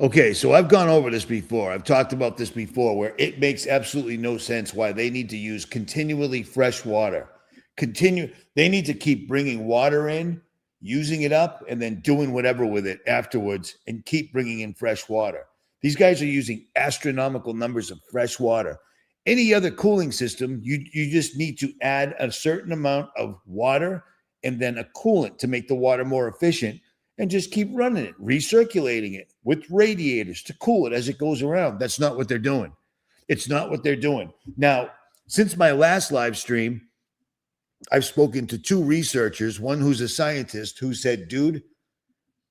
Okay, so I've gone over this before. I've talked about this before, where it makes absolutely no sense why they need to use continually fresh water. They need to keep bringing water in, using it up, and then doing whatever with it afterwards, and keep bringing in fresh water. These guys are using astronomical numbers of fresh water. Any other cooling system, you just need to add a certain amount of water and then a coolant to make the water more efficient, and just keep running it, recirculating it with radiators to cool it as it goes around. That's not what they're doing. It's not what they're doing. Now, since my last live stream, I've spoken to 2 researchers, one who's a scientist, who said, dude,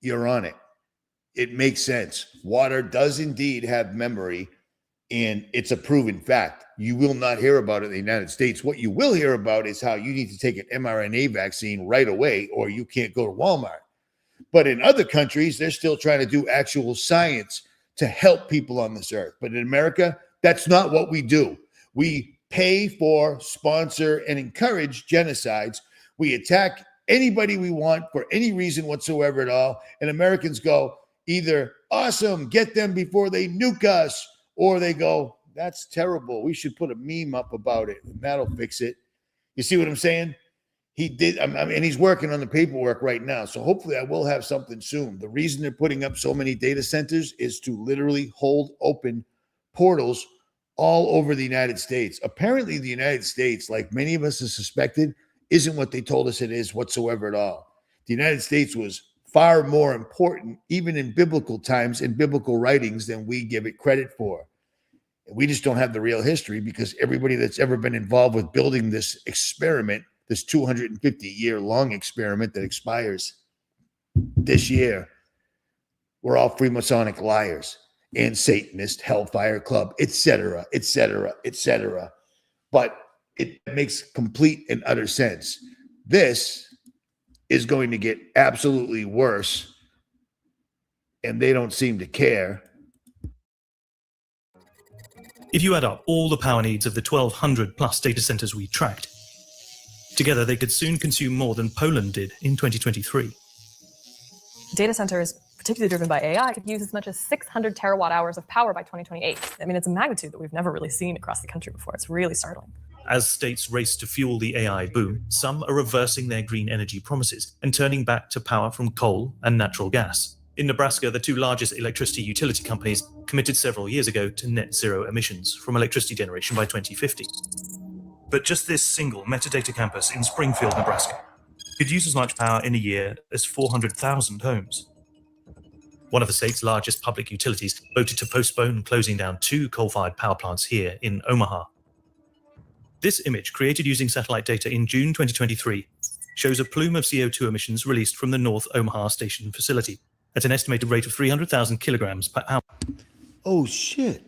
you're on it. It makes sense. Water does indeed have memory, and it's a proven fact. You will not hear about it in the United States. What you will hear about is how you need to take an mRNA vaccine right away, or you can't go to Walmart. But in other countries, they're still trying to do actual science to help people on this earth. But in America, that's not what we do. We pay for, sponsor, and encourage genocides. We attack anybody we want for any reason whatsoever at all. And Americans go either, awesome, get them before they nuke us, or they go, that's terrible. We should put a meme up about it, and that'll fix it. You see what I'm saying? He did, and he's working on the paperwork right now. So hopefully I will have something soon. The reason they're putting up so many data centers is to literally hold open portals all over the United States. Apparently the United States, like many of us have suspected, isn't what they told us it is whatsoever at all. The United States was far more important, even in biblical times, in biblical writings, than we give it credit for. We just don't have the real history because everybody that's ever been involved with building this experiment, this 250-year-long experiment that expires this year, we're all Freemasonic liars and Satanist, Hellfire Club, etc., etc., etc. But it makes complete and utter sense. This is going to get absolutely worse, and they don't seem to care. If you add up all the power needs of the 1,200 plus data centers we tracked, together they could soon consume more than Poland did in 2023. Data centers, particularly driven by AI, could use as much as 600 terawatt hours of power by 2028. I mean, it's a magnitude that we've never really seen across the country before. It's really startling. As states race to fuel the AI boom, some are reversing their green energy promises and turning back to power from coal and natural gas. In Nebraska, the two largest electricity utility companies committed several years ago to net zero emissions from electricity generation by 2050. But just this single metadata campus in Springfield, Nebraska, could use as much power in a year as 400,000 homes. One of the state's largest public utilities voted to postpone closing down 2 coal-fired power plants here in Omaha. This image, created using satellite data in June 2023, shows a plume of CO2 emissions released from the North Omaha Station facility at an estimated rate of 300,000 kilograms per hour. Oh, shit.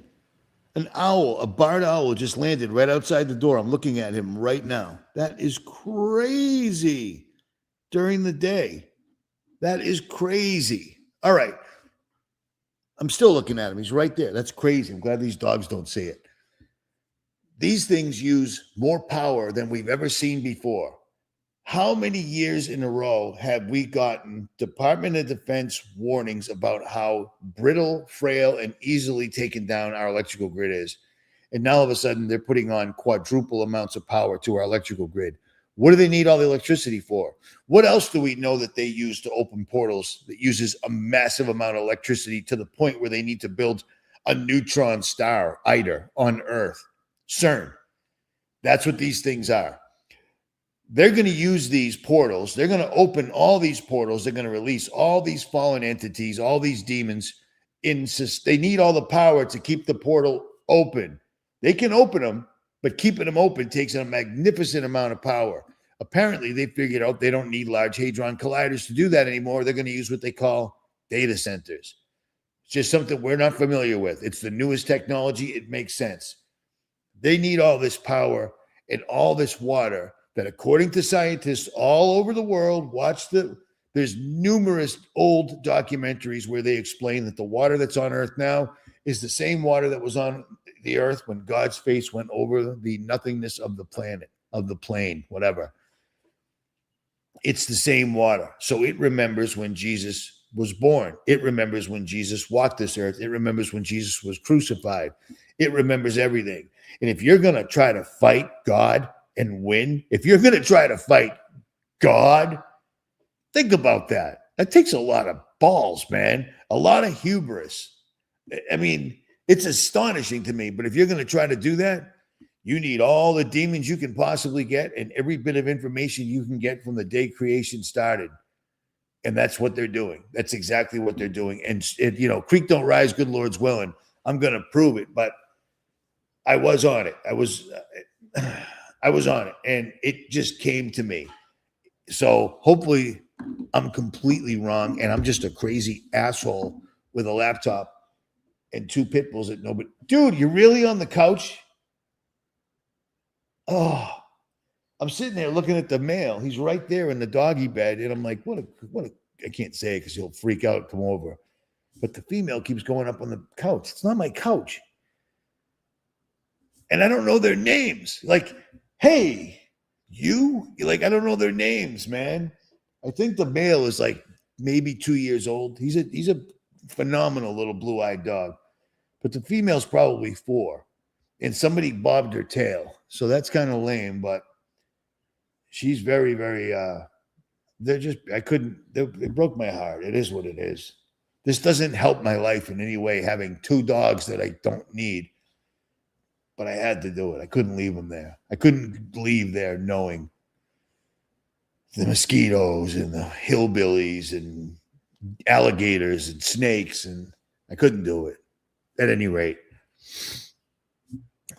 An owl, a barred owl just landed right outside the door. I'm looking at him right now. That is crazy. During the day. That is crazy. All right. I'm still looking at him. He's right there. That's crazy. I'm glad these dogs don't see it. These things use more power than we've ever seen before. How many years in a row have we gotten Department of Defense warnings about how brittle, frail, and easily taken down our electrical grid is? And now all of a sudden they're putting on quadruple amounts of power to our electrical grid. What do they need all the electricity for? What else do we know that they use to open portals that uses a massive amount of electricity to the point where they need to build a neutron star, ITER, on Earth? CERN. That's what these things are. They're going to use these portals. They're going to open all these portals. They're going to release all these fallen entities, all these demons. They need all the power to keep the portal open. They can open them, but keeping them open takes a magnificent amount of power. Apparently, they figured out they don't need Large Hadron Colliders to do that anymore. They're going to use what they call data centers. It's just something we're not familiar with. It's the newest technology. It makes sense. They need all this power and all this water that, according to scientists all over the world, there's numerous old documentaries where they explain that the water that's on Earth now is the same water that was on the Earth when God's face went over the nothingness of the planet, of the plane, whatever. It's the same water. So it remembers when Jesus was born. It remembers when Jesus walked this earth. It remembers when Jesus was crucified. It remembers everything. And if you're going to try to fight God and win, if you're going to try to fight God, think about that. That takes a lot of balls, man. A lot of hubris. I mean, it's astonishing to me, but if you're going to try to do that, you need all the demons you can possibly get and every bit of information you can get from the day creation started. And that's what they're doing. That's exactly what they're doing. And creek don't rise, good Lord's willing. I'm going to prove it, but I was on it. I was on it, and it just came to me. So hopefully I'm completely wrong, and I'm just a crazy asshole with a laptop and 2 pit bulls that nobody. Dude, you're really on the couch? Oh, I'm sitting there looking at the male. He's right there in the doggy bed, and I'm like, what a. I can't say it because he'll freak out, come over. But the female keeps going up on the couch. It's not my couch. and I don't know their names. Like, hey, I don't know their names, man. I think the male is like maybe 2 years old. He's a phenomenal little blue-eyed dog, but the female's probably 4, and somebody bobbed her tail, so that's kind of lame. But she's very, very. It broke my heart. It is what it is. This doesn't help my life in any way, having 2 dogs that I don't need. But I had to do it. I couldn't leave them there. I couldn't leave there knowing the mosquitoes and the hillbillies and alligators and snakes, and I couldn't do it. At any rate,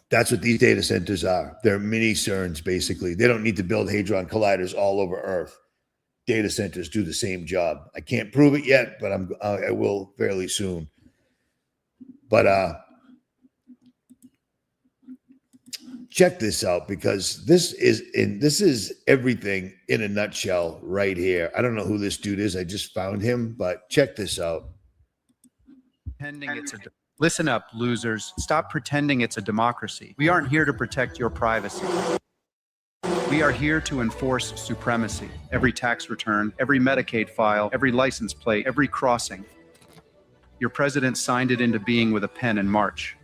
that's what these data centers are. They're mini CERNs, basically. They don't need to build Hadron Colliders all over Earth. Data centers do the same job. I can't prove it yet, but I will fairly soon. But check this out, because this is everything in a nutshell right here. I don't know who this dude is. I just found him, but check this out. Listen up, losers. Stop pretending it's a democracy. We aren't here to protect your privacy. We are here to enforce supremacy. Every tax return, every Medicaid file, every license plate, every crossing. Your president signed it into being with a pen in March.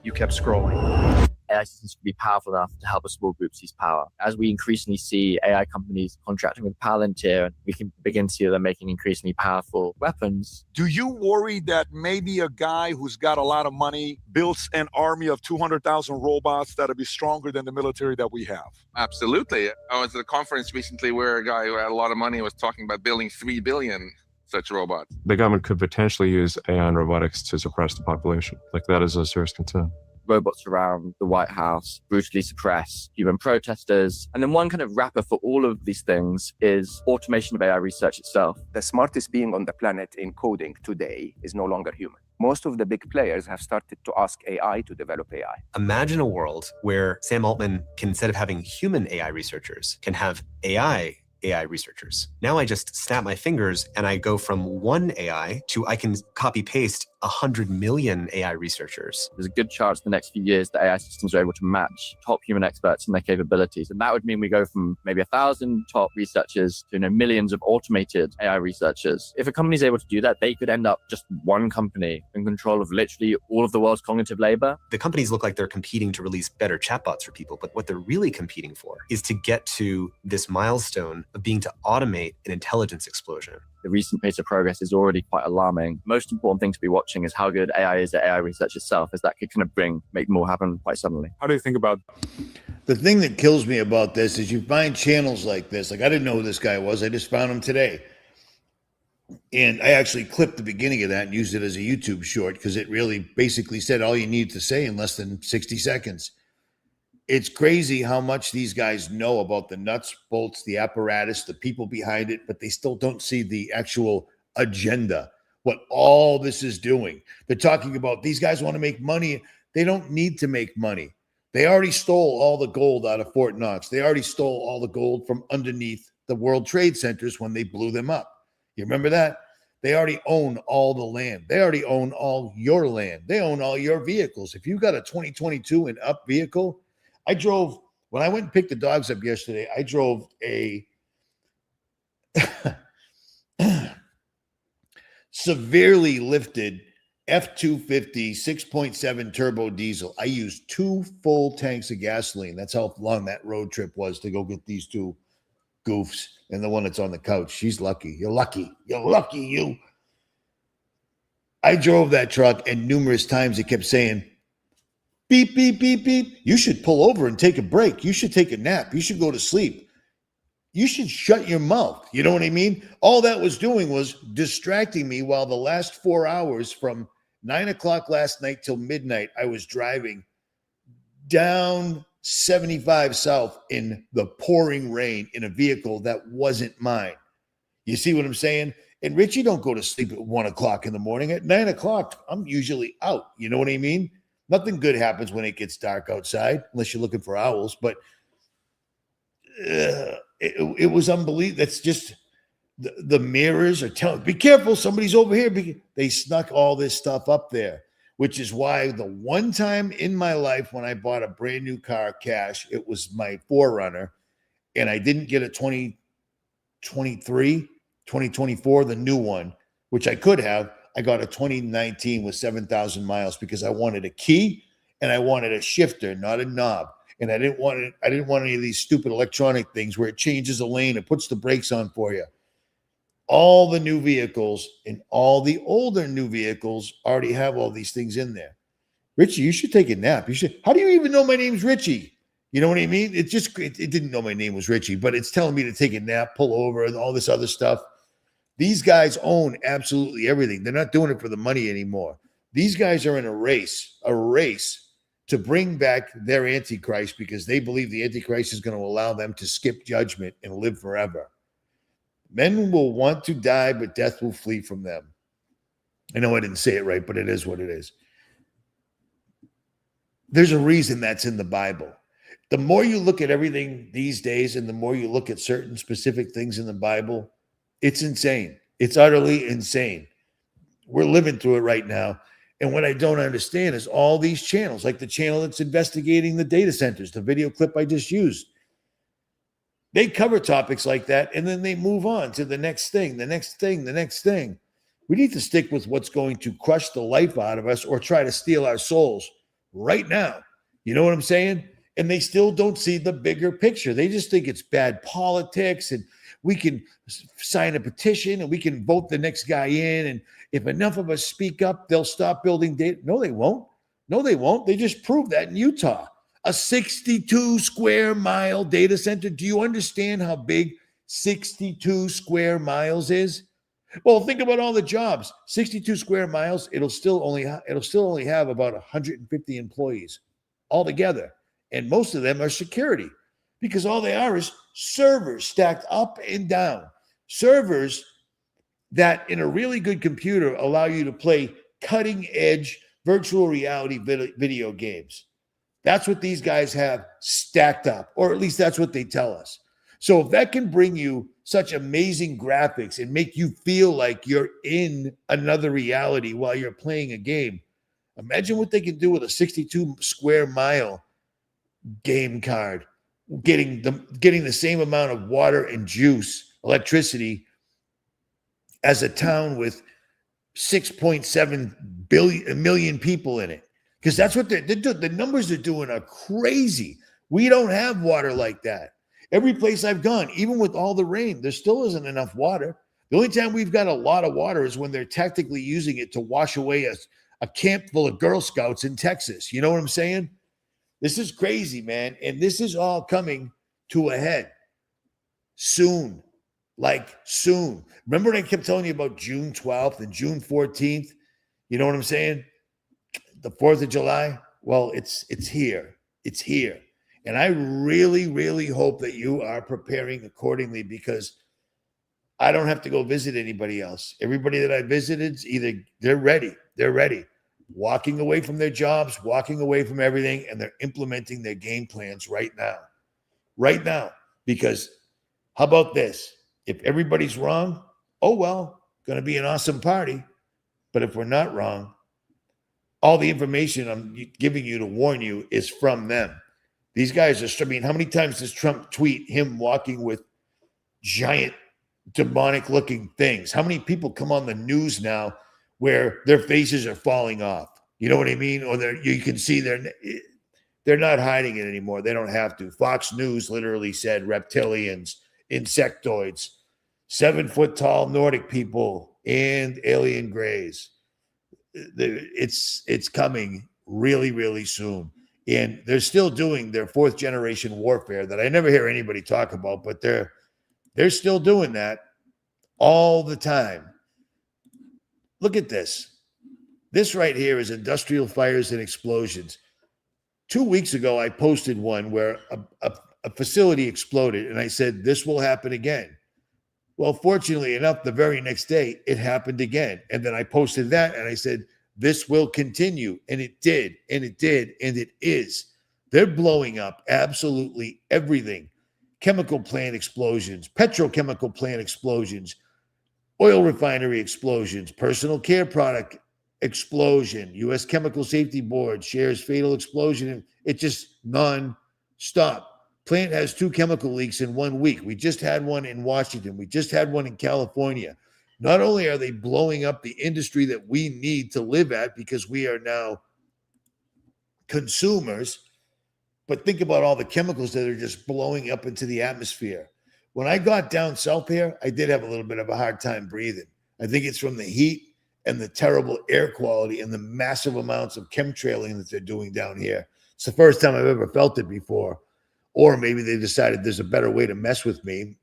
You kept scrolling. AI systems can be powerful enough to help a small group seize power. As we increasingly see AI companies contracting with Palantir, we can begin to see them making increasingly powerful weapons. Do you worry that maybe a guy who's got a lot of money builds an army of 200,000 robots that'll be stronger than the military that we have? Absolutely. I was at a conference recently where a guy who had a lot of money was talking about building 3 billion such robots. The government could potentially use AI and robotics to suppress the population. Like, that is a serious concern. Robots around the White House brutally suppress human protesters. And then one kind of wrapper for all of these things is automation of AI research itself. The smartest being on the planet in coding today is no longer human. Most of the big players have started to ask AI to develop AI. Imagine a world where Sam Altman can, instead of having human AI researchers, can have AI researchers. Now I just snap my fingers and I go from one AI to I can copy paste 100 million AI researchers. There's a good chance in the next few years that AI systems are able to match top human experts in their capabilities. And that would mean we go from maybe 1,000 top researchers to millions of automated AI researchers. If a company is able to do that, they could end up just one company in control of literally all of the world's cognitive labor. The companies look like they're competing to release better chatbots for people, but what they're really competing for is to get to this milestone of being to automate an intelligence explosion. The recent pace of progress is already quite alarming. Most important thing to be watching is how good AI is at AI research itself, as that could kind of make more happen quite suddenly. How do you think about The thing that kills me about this is you find channels like this. Like, I didn't know who this guy was. I just found him today. And I actually clipped the beginning of that and used it as a YouTube short because it really basically said all you need to say in less than 60 seconds. It's crazy how much these guys know about the nuts, bolts, the apparatus, the people behind it, but they still don't see the actual agenda, what all this is doing. They're talking about these guys want to make money. They don't need to make money. They already stole all the gold out of Fort Knox. They already stole all the gold from underneath the World Trade Centers when they blew them up. You remember that? They already own all the land. They already own all your land. They own all your vehicles. If you got a 2022 and up vehicle, when I went and picked the dogs up yesterday, I drove a severely lifted F-250 6.7 turbo diesel. I used 2 full tanks of gasoline. That's how long that road trip was to go get these 2 goofs. And the one that's on the couch, she's lucky. You're lucky. You're lucky, you. I drove that truck, and numerous times it kept saying, beep, beep, beep, beep. You should pull over and take a break. You should take a nap. You should go to sleep. You should shut your mouth. You know what I mean? All that was doing was distracting me while the last 4 hours from 9 o'clock last night till midnight, I was driving down 75 South in the pouring rain in a vehicle that wasn't mine. You see what I'm saying? And Richie don't go to sleep at 1 o'clock in the morning. At 9 o'clock, I'm usually out. You know what I mean? Nothing good happens when it gets dark outside, unless you're looking for owls. But it was unbelievable. That's just the mirrors are telling, be careful, somebody's over here. They snuck all this stuff up there, which is why the one time in my life when I bought a brand new car cash, it was my 4Runner, and I didn't get a 2024, the new one, which I could have. I got a 2019 with 7,000 miles because I wanted a key and I wanted a shifter, not a knob. And I didn't want any of these stupid electronic things where it changes a lane and puts the brakes on for you. All the new vehicles and all the older new vehicles already have all these things in there. Richie, you should take a nap. You should. How do you even know my name's Richie? You know what I mean? It didn't know my name was Richie, but it's telling me to take a nap, pull over, and all this other stuff. These guys own absolutely everything. They're not doing it for the money anymore. These guys are in a race to bring back their Antichrist because they believe the Antichrist is going to allow them to skip judgment and live forever. Men will want to die, but death will flee from them. I know I didn't say it right, but it is what it is. There's a reason that's in the Bible. The more you look at everything these days and the more you look at certain specific things in the Bible, it's insane. It's utterly insane. We're living through it right now. And what I don't understand is all these channels, like the channel that's investigating the data centers, the video clip I just used. They cover topics like that, and then they move on to the next thing, the next thing, the next thing. We need to stick with what's going to crush the life out of us or try to steal our souls right now. You know what I'm saying? And they still don't see the bigger picture. They just think it's bad politics and we can sign a petition and we can vote the next guy in. And if enough of us speak up, they'll stop building data. No, they won't. No, they won't. They just proved that in Utah. A 62 square mile data center. Do you understand how big 62 square miles is? Well, think about all the jobs. 62 square miles, it'll still only have about 150 employees altogether. And most of them are security because all they are is servers stacked up and down. Servers that in a really good computer allow you to play cutting edge virtual reality video games. That's what these guys have stacked up, or at least that's what they tell us. So if that can bring you such amazing graphics and make you feel like you're in another reality while you're playing a game, imagine what they can do with a 62 square mile game card, getting the same amount of water and juice, electricity as a town with 6.7 million people in it. Because that's what they're doing. The numbers they're doing are crazy. We don't have water like that. Every place I've gone, even with all the rain, there still isn't enough water. The only time we've got a lot of water is when they're tactically using it to wash away a camp full of Girl Scouts in Texas. You know what I'm saying? This is crazy, man. And this is all coming to a head soon. Like soon. Remember when I kept telling you about June 12th and June 14th? You know what I'm saying? The 4th of July? Well, it's here. It's here. And I really, really hope that you are preparing accordingly because I don't have to go visit anybody else. Everybody that I visited, either they're ready. They're ready. Walking away from their jobs, walking away from everything, and they're implementing their game plans right now. Right now. Because how about this? If everybody's wrong, oh well, going to be an awesome party. But if we're not wrong, all the information I'm giving you to warn you is from them. These guys are, I mean, how many times does Trump tweet him walking with giant demonic looking things? How many people come on the news now where their faces are falling off? You know what I mean? Or you can see they're not hiding it anymore. They don't have to. Fox News literally said reptilians, insectoids, 7-foot tall Nordic people, and alien grays. It's coming really, really soon. And they're still doing their 4th generation warfare that I never hear anybody talk about, but they're still doing that all the time. Look at this. This right here is industrial fires and explosions. 2 weeks ago, I posted one where a facility exploded, and I said, this will happen again. Well, fortunately enough, the very next day, it happened again. And then I posted that, and I said, this will continue. And it did, and it did, and it is. They're blowing up absolutely everything. Chemical plant explosions, petrochemical plant explosions, oil refinery explosions, personal care product explosion. U.S. Chemical Safety Board shares fatal explosion. It just non-stop. Plant has 2 chemical leaks in 1 week. We just had one in Washington. We just had one in California. Not only are they blowing up the industry that we need to live at because we are now consumers, but think about all the chemicals that are just blowing up into the atmosphere. When I got down south here, I did have a little bit of a hard time breathing. I think it's from the heat and the terrible air quality and the massive amounts of chemtrailing that they're doing down here. It's the first time I've ever felt it before. Or maybe they decided there's a better way to mess with me,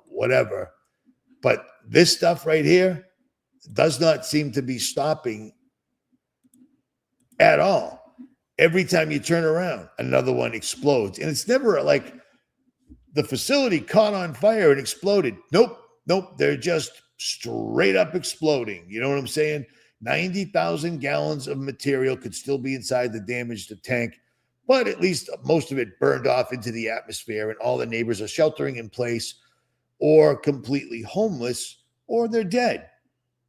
whatever. But this stuff right here does not seem to be stopping at all. Every time you turn around, another one explodes. And it's never like the facility caught on fire and exploded. Nope. They're just straight up exploding. You know what I'm saying? 90,000 gallons of material could still be inside the damaged tank, but at least most of it burned off into the atmosphere, and all the neighbors are sheltering in place or completely homeless, or they're dead.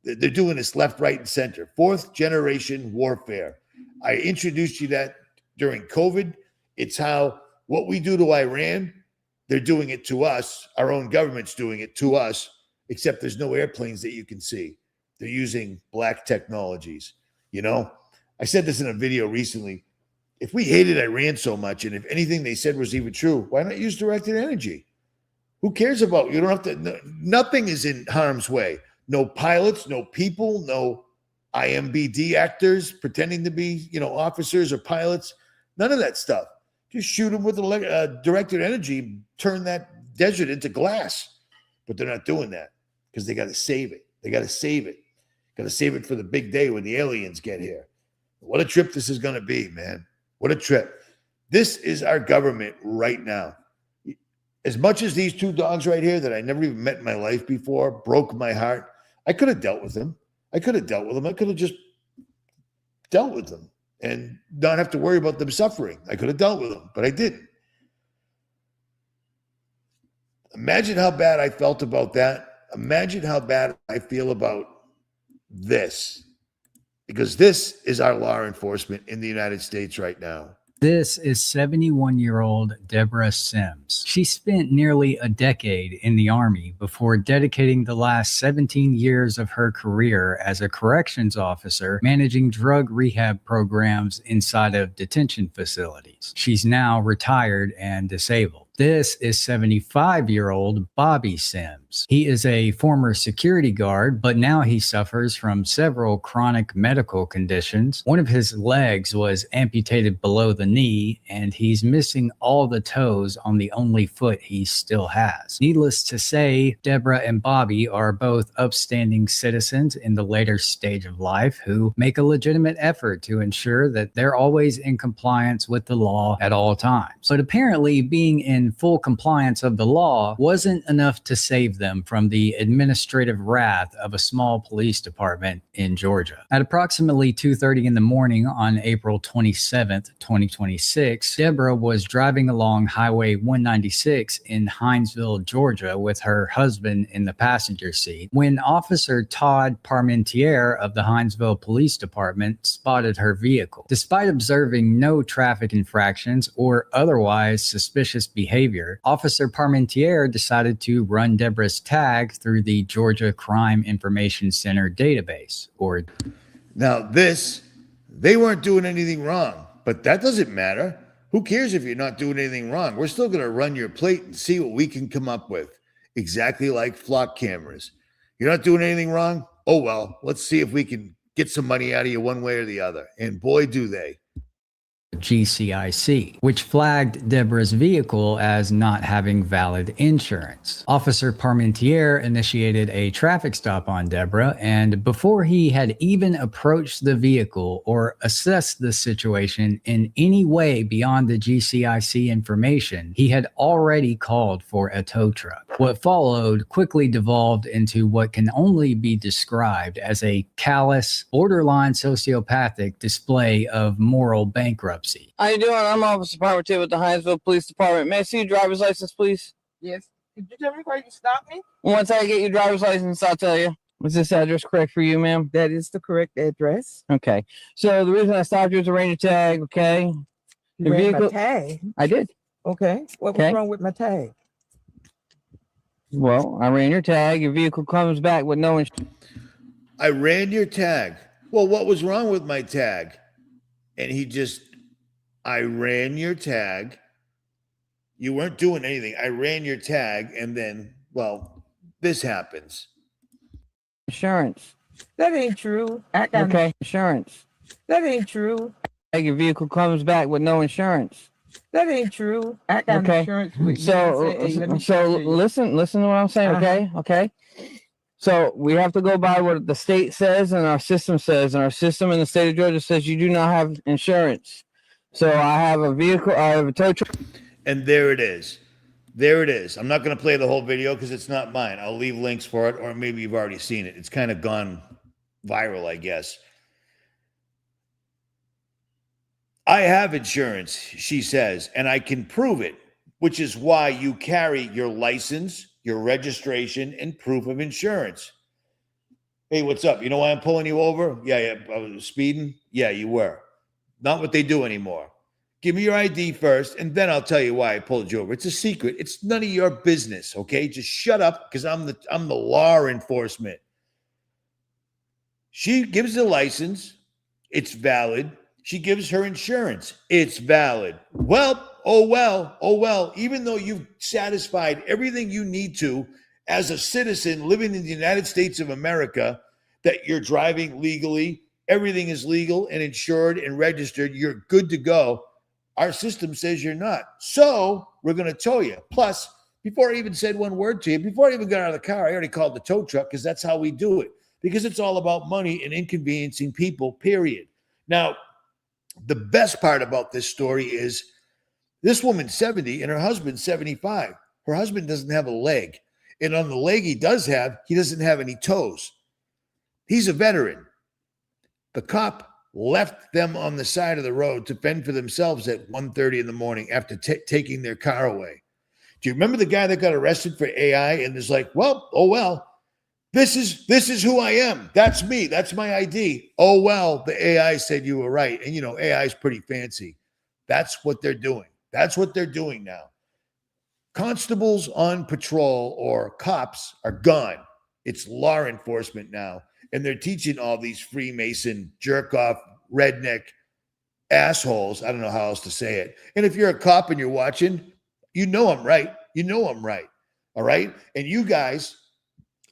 They're doing this left, right, and center. 4th generation warfare. I introduced you that during COVID. It's how what we do to Iran, they're doing it to us. Our own government's doing it to us, except there's no airplanes that you can see. They're using black technologies. I said this in a video recently. If we hated Iran so much, and if anything they said was even true, why not use directed energy? Who cares about, you don't have to, nothing is in harm's way. No pilots, no people, no IMBD actors pretending to be, officers or pilots. None of that stuff. Just shoot them with directed energy, turn that desert into glass. But they're not doing that because they got to save it. Got to save it for the big day when the aliens get here. What a trip this is going to be, man. What a trip. This is our government right now. As much as these 2 dogs right here that I never even met in my life before broke my heart, I could have dealt with them. I could have just dealt with them and not have to worry about them suffering. I could have dealt with them, but I didn't. Imagine how bad I felt about that. Imagine how bad I feel about this, because this is our law enforcement in the United States right now. This is 71-year-old Deborah Sims. She spent nearly a decade in the Army before dedicating the last 17 years of her career as a corrections officer managing drug rehab programs inside of detention facilities. She's now retired and disabled. This is 75-year-old Bobby Sims. He is a former security guard, but now he suffers from several chronic medical conditions. One of his legs was amputated below the knee, and he's missing all the toes on the only foot he still has. Needless to say, Deborah and Bobby are both upstanding citizens in the later stage of life who make a legitimate effort to ensure that they're always in compliance with the law at all times. But apparently, being in full compliance of the law wasn't enough to save them from the administrative wrath of a small police department in Georgia. At approximately 2:30 in the morning on April 27th, 2026, Deborah was driving along Highway 196 in Hinesville, Georgia with her husband in the passenger seat when Officer Todd Parmentier of the Hinesville Police Department spotted her vehicle. Despite observing no traffic infractions or otherwise suspicious behavior, Officer Parmentier decided to run Deborah's tag through the Georgia Crime Information Center database. Now they weren't doing anything wrong, but that doesn't matter. Who cares if you're not doing anything wrong? We're still going to run your plate and see what we can come up with. Exactly like flock cameras. You're not doing anything wrong? Oh, well, let's see if we can get some money out of you one way or the other. And boy, do they. GCIC, which flagged Deborah's vehicle as not having valid insurance. Officer Parmentier initiated a traffic stop on Deborah, and before he had even approached the vehicle or assessed the situation in any way beyond the GCIC information, he had already called for a tow truck. What followed quickly devolved into what can only be described as a callous, borderline sociopathic display of moral bankruptcy. How you doing? I'm Officer Parmentier with the Hinesville Police Department. May I see your driver's license, please? Yes. Could you tell me why you stopped me? Once I get your driver's license, I'll tell you. Was this address correct for you, ma'am? That is the correct address. Okay. So the reason I stopped you was to arrange a tag, okay? You ran my tag. I did. Okay. What was wrong with my tag? Well, I ran your tag. Your vehicle comes back with no insurance. I ran your tag. Well, what was wrong with my tag? And I ran your tag. You weren't doing anything. I ran your tag, and then, well, this happens. Insurance. That ain't true. I got Okay. Insurance. That ain't true. Your vehicle comes back with no insurance. That ain't true. I got Okay. insurance with So, USA. Let me so tell you. listen to what I'm saying, okay? Okay. So we have to go by what the state says and our system says, and our system in the state of Georgia says you do not have insurance. So I have a vehicle, I have a tow truck. And there it is. There it is. I'm not going to play the whole video because it's not mine. I'll leave links for it, or maybe you've already seen it. It's kind of gone viral, I guess. I have insurance, she says, and I can prove it, which is why you carry your license, your registration, and proof of insurance. Hey, what's up? You know why I'm pulling you over? Yeah, I was speeding. Yeah, you were. Not what they do anymore. Give me your ID first, and then I'll tell you why I pulled you over. It's a secret. It's none of your business, okay? Just shut up, because I'm the law enforcement. She gives the license. It's valid. She gives her insurance. It's valid. Well, oh well. Even though you've satisfied everything you need to as a citizen living in the United States of America, that you're driving legally, everything is legal and insured and registered, you're good to go. Our system says you're not. So we're going to tow you. Plus, before I even said one word to you, before I even got out of the car, I already called the tow truck, because that's how we do it. Because it's all about money and inconveniencing people, period. Now, the best part about this story is this woman's 70 and her husband's 75. Her husband doesn't have a leg. And on the leg he doesn't have any toes. He's a veteran. The cop left them on the side of the road to fend for themselves at 1:30 in the morning after taking their car away. Do you remember the guy that got arrested for AI and is like, well, oh well, this is who I am. That's me. That's my ID. Oh well, the AI said you were right. And AI is pretty fancy. That's what they're doing. That's what they're doing now. Constables on patrol or cops are gone. It's law enforcement now. And they're teaching all these Freemason, jerk-off, redneck assholes. I don't know how else to say it. And if you're a cop and you're watching, you know I'm right. You know I'm right. All right? And you guys,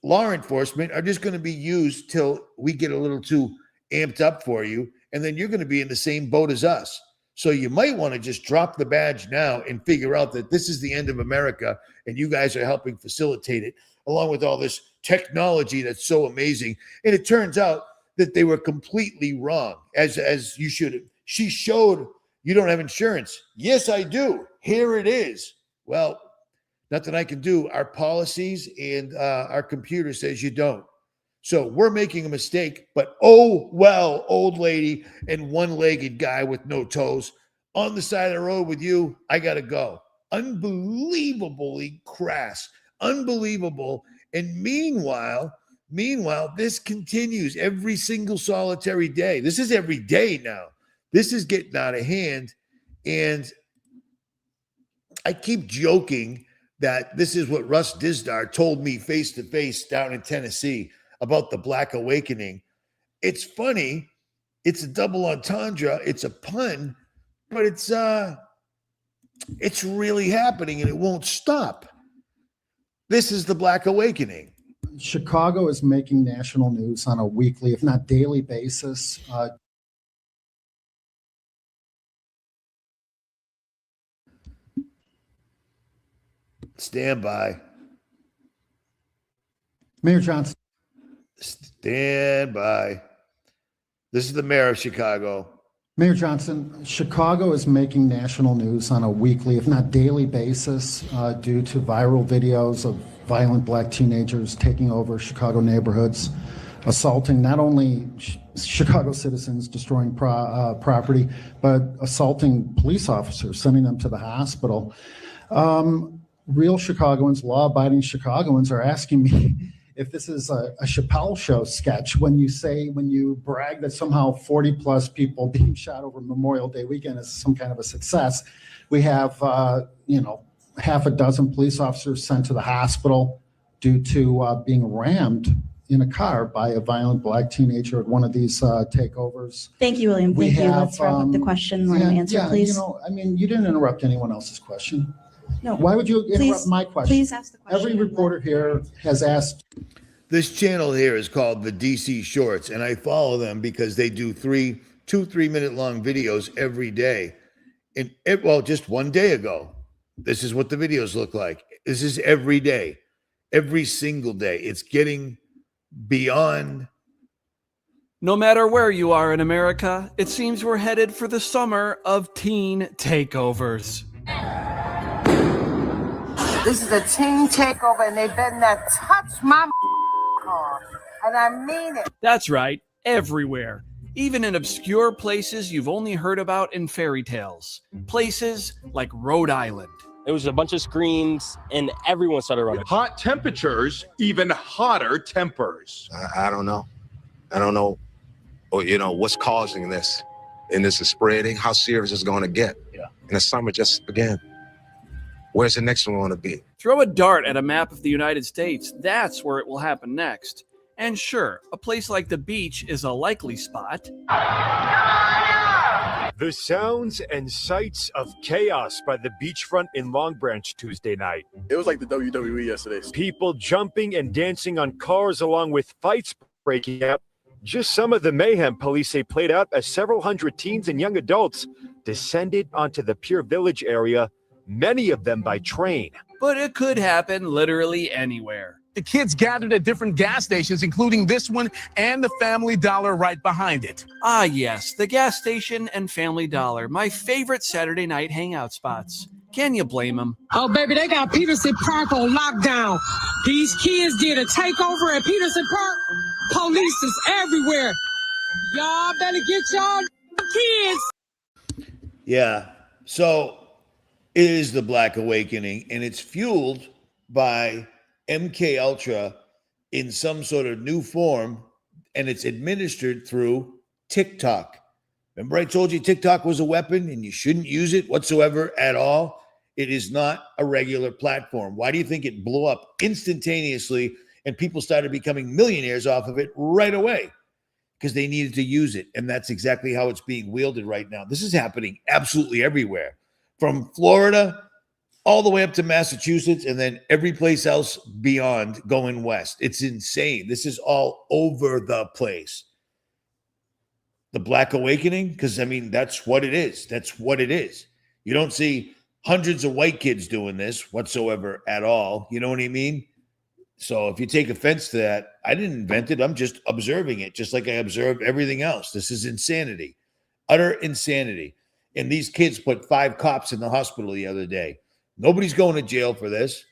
law enforcement, are just going to be used till we get a little too amped up for you. And then you're going to be in the same boat as us. So you might want to just drop the badge now and figure out that this is the end of America and you guys are helping facilitate it, along with all this technology that's so amazing. And it turns out that they were completely wrong, as you should have. She showed you don't have insurance. Yes, I do. Here it is. Well, nothing I can do. Our policies and our computer says you don't. So we're making a mistake, but oh well, old lady and one-legged guy with no toes on the side of the road with you, I got to go. Unbelievably crass. Unbelievable. And meanwhile, this continues every single solitary day. This is every day now. This is getting out of hand. And I keep joking that this is what Russ Dizdar told me face to face down in Tennessee about the Black Awakening. It's funny. It's a double entendre. It's a pun, but it's really happening and it won't stop. This is the Black Awakening. Chicago is making national news on a weekly, if not daily basis. Stand by. Mayor Johnson. Stand by. This is the mayor of Chicago. Mayor Johnson, Chicago is making national news on a weekly, if not daily basis, due to viral videos of violent Black teenagers taking over Chicago neighborhoods, assaulting not only Chicago citizens, destroying property, but assaulting police officers, sending them to the hospital. Real Chicagoans, law-abiding Chicagoans are asking me if this is a Chappelle Show sketch, when you brag that somehow 40 plus people being shot over Memorial Day weekend is some kind of a success. We have, half a dozen police officers sent to the hospital due to being rammed in a car by a violent black teenager at one of these takeovers. Thank you, William. Thank you. Let's wrap up the question. Let him answer, please. You didn't interrupt anyone else's question. No. Why would you interrupt my question? Please ask the question. Every reporter here has asked. This channel here is called the DC Shorts, and I follow them because they do 3-minute long videos every day. And just one day ago, this is what the videos look like. This is every day, every single day. It's getting beyond. No matter where you are in America, it seems we're headed for the summer of teen takeovers. This is a teen takeover, and they better not touch my car. And I mean it. That's right, everywhere. Even in obscure places you've only heard about in fairy tales. Places like Rhode Island. It was a bunch of screens, and everyone started running. Hot temperatures, even hotter tempers. I don't know. I don't know, what's causing this. And this is spreading. How serious is it going to get? Yeah. And the summer just began. Where's the next one going to be? Throw a dart at a map of the United States. That's where it will happen next. And sure, a place like the beach is a likely spot. The sounds and sights of chaos by the beachfront in Long Branch Tuesday night. It was like the WWE yesterday. People jumping and dancing on cars along with fights breaking out. Just some of the mayhem police say played out as several hundred teens and young adults descended onto the Pier Village area, many of them by train. But it could happen literally anywhere. The kids gathered at different gas stations, including this one and the Family Dollar right behind it. Ah, yes, the gas station and Family Dollar, my favorite Saturday night hangout spots. Can you blame them? Oh, baby, they got Peterson Park on lockdown. These kids did a takeover at Peterson Park. Police is everywhere. Y'all better get y'all kids. Yeah. So it is the Black Awakening, and it's fueled by MK Ultra in some sort of new form, and it's administered through TikTok. Remember I told you TikTok was a weapon and you shouldn't use it whatsoever at all? It is not a regular platform. Why do you think it blew up instantaneously and people started becoming millionaires off of it right away? Because they needed to use it, and that's exactly how it's being wielded right now. This is happening absolutely everywhere, from Florida all the way up to Massachusetts, and then every place else beyond going west. It's insane. This is all over the place. The Black Awakening, because, that's what it is. That's what it is. You don't see hundreds of white kids doing this whatsoever at all. You know what I mean? So if you take offense to that, I didn't invent it. I'm just observing it, just like I observed everything else. This is insanity, utter insanity. And these kids put 5 cops in the hospital the other day. Nobody's going to jail for this.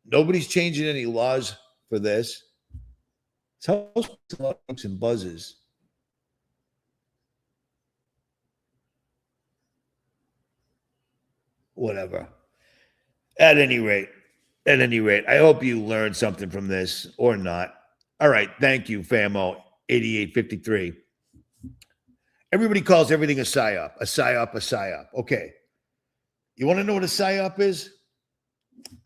Nobody's changing any laws for this. It's how and buzzes. Whatever. At any rate, I hope you learned something from this or not. All right. Thank you, Famo 8853. Everybody calls everything a psyop, a psyop, a psyop. Okay. You want to know what a psyop is?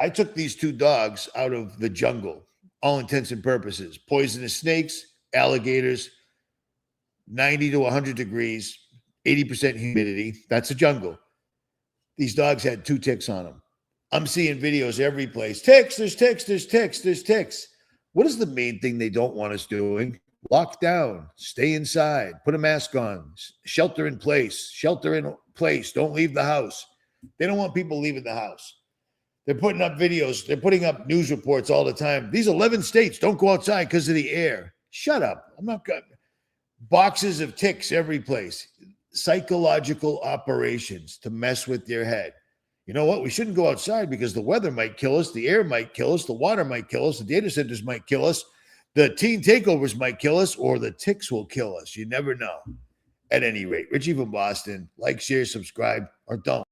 I took these 2 dogs out of the jungle, all intents and purposes. Poisonous snakes, alligators, 90 to 100 degrees, 80% humidity. That's a jungle. These dogs had 2 ticks on them. I'm seeing videos every place. Ticks, there's ticks, there's ticks, there's ticks. What is the main thing they don't want us doing? Lock down, stay inside, put a mask on, shelter in place, don't leave the house. They don't want people leaving the house. They're putting up videos. They're putting up news reports all the time. These 11 states don't go outside because of the air. Shut up. I'm not going. Boxes of ticks every place. Psychological operations to mess with your head. You know what? We shouldn't go outside because the weather might kill us. The air might kill us. The water might kill us. The data centers might kill us. The teen takeovers might kill us, or the ticks will kill us. You never know. At any rate, Richie from Boston, like, share, subscribe, or don't.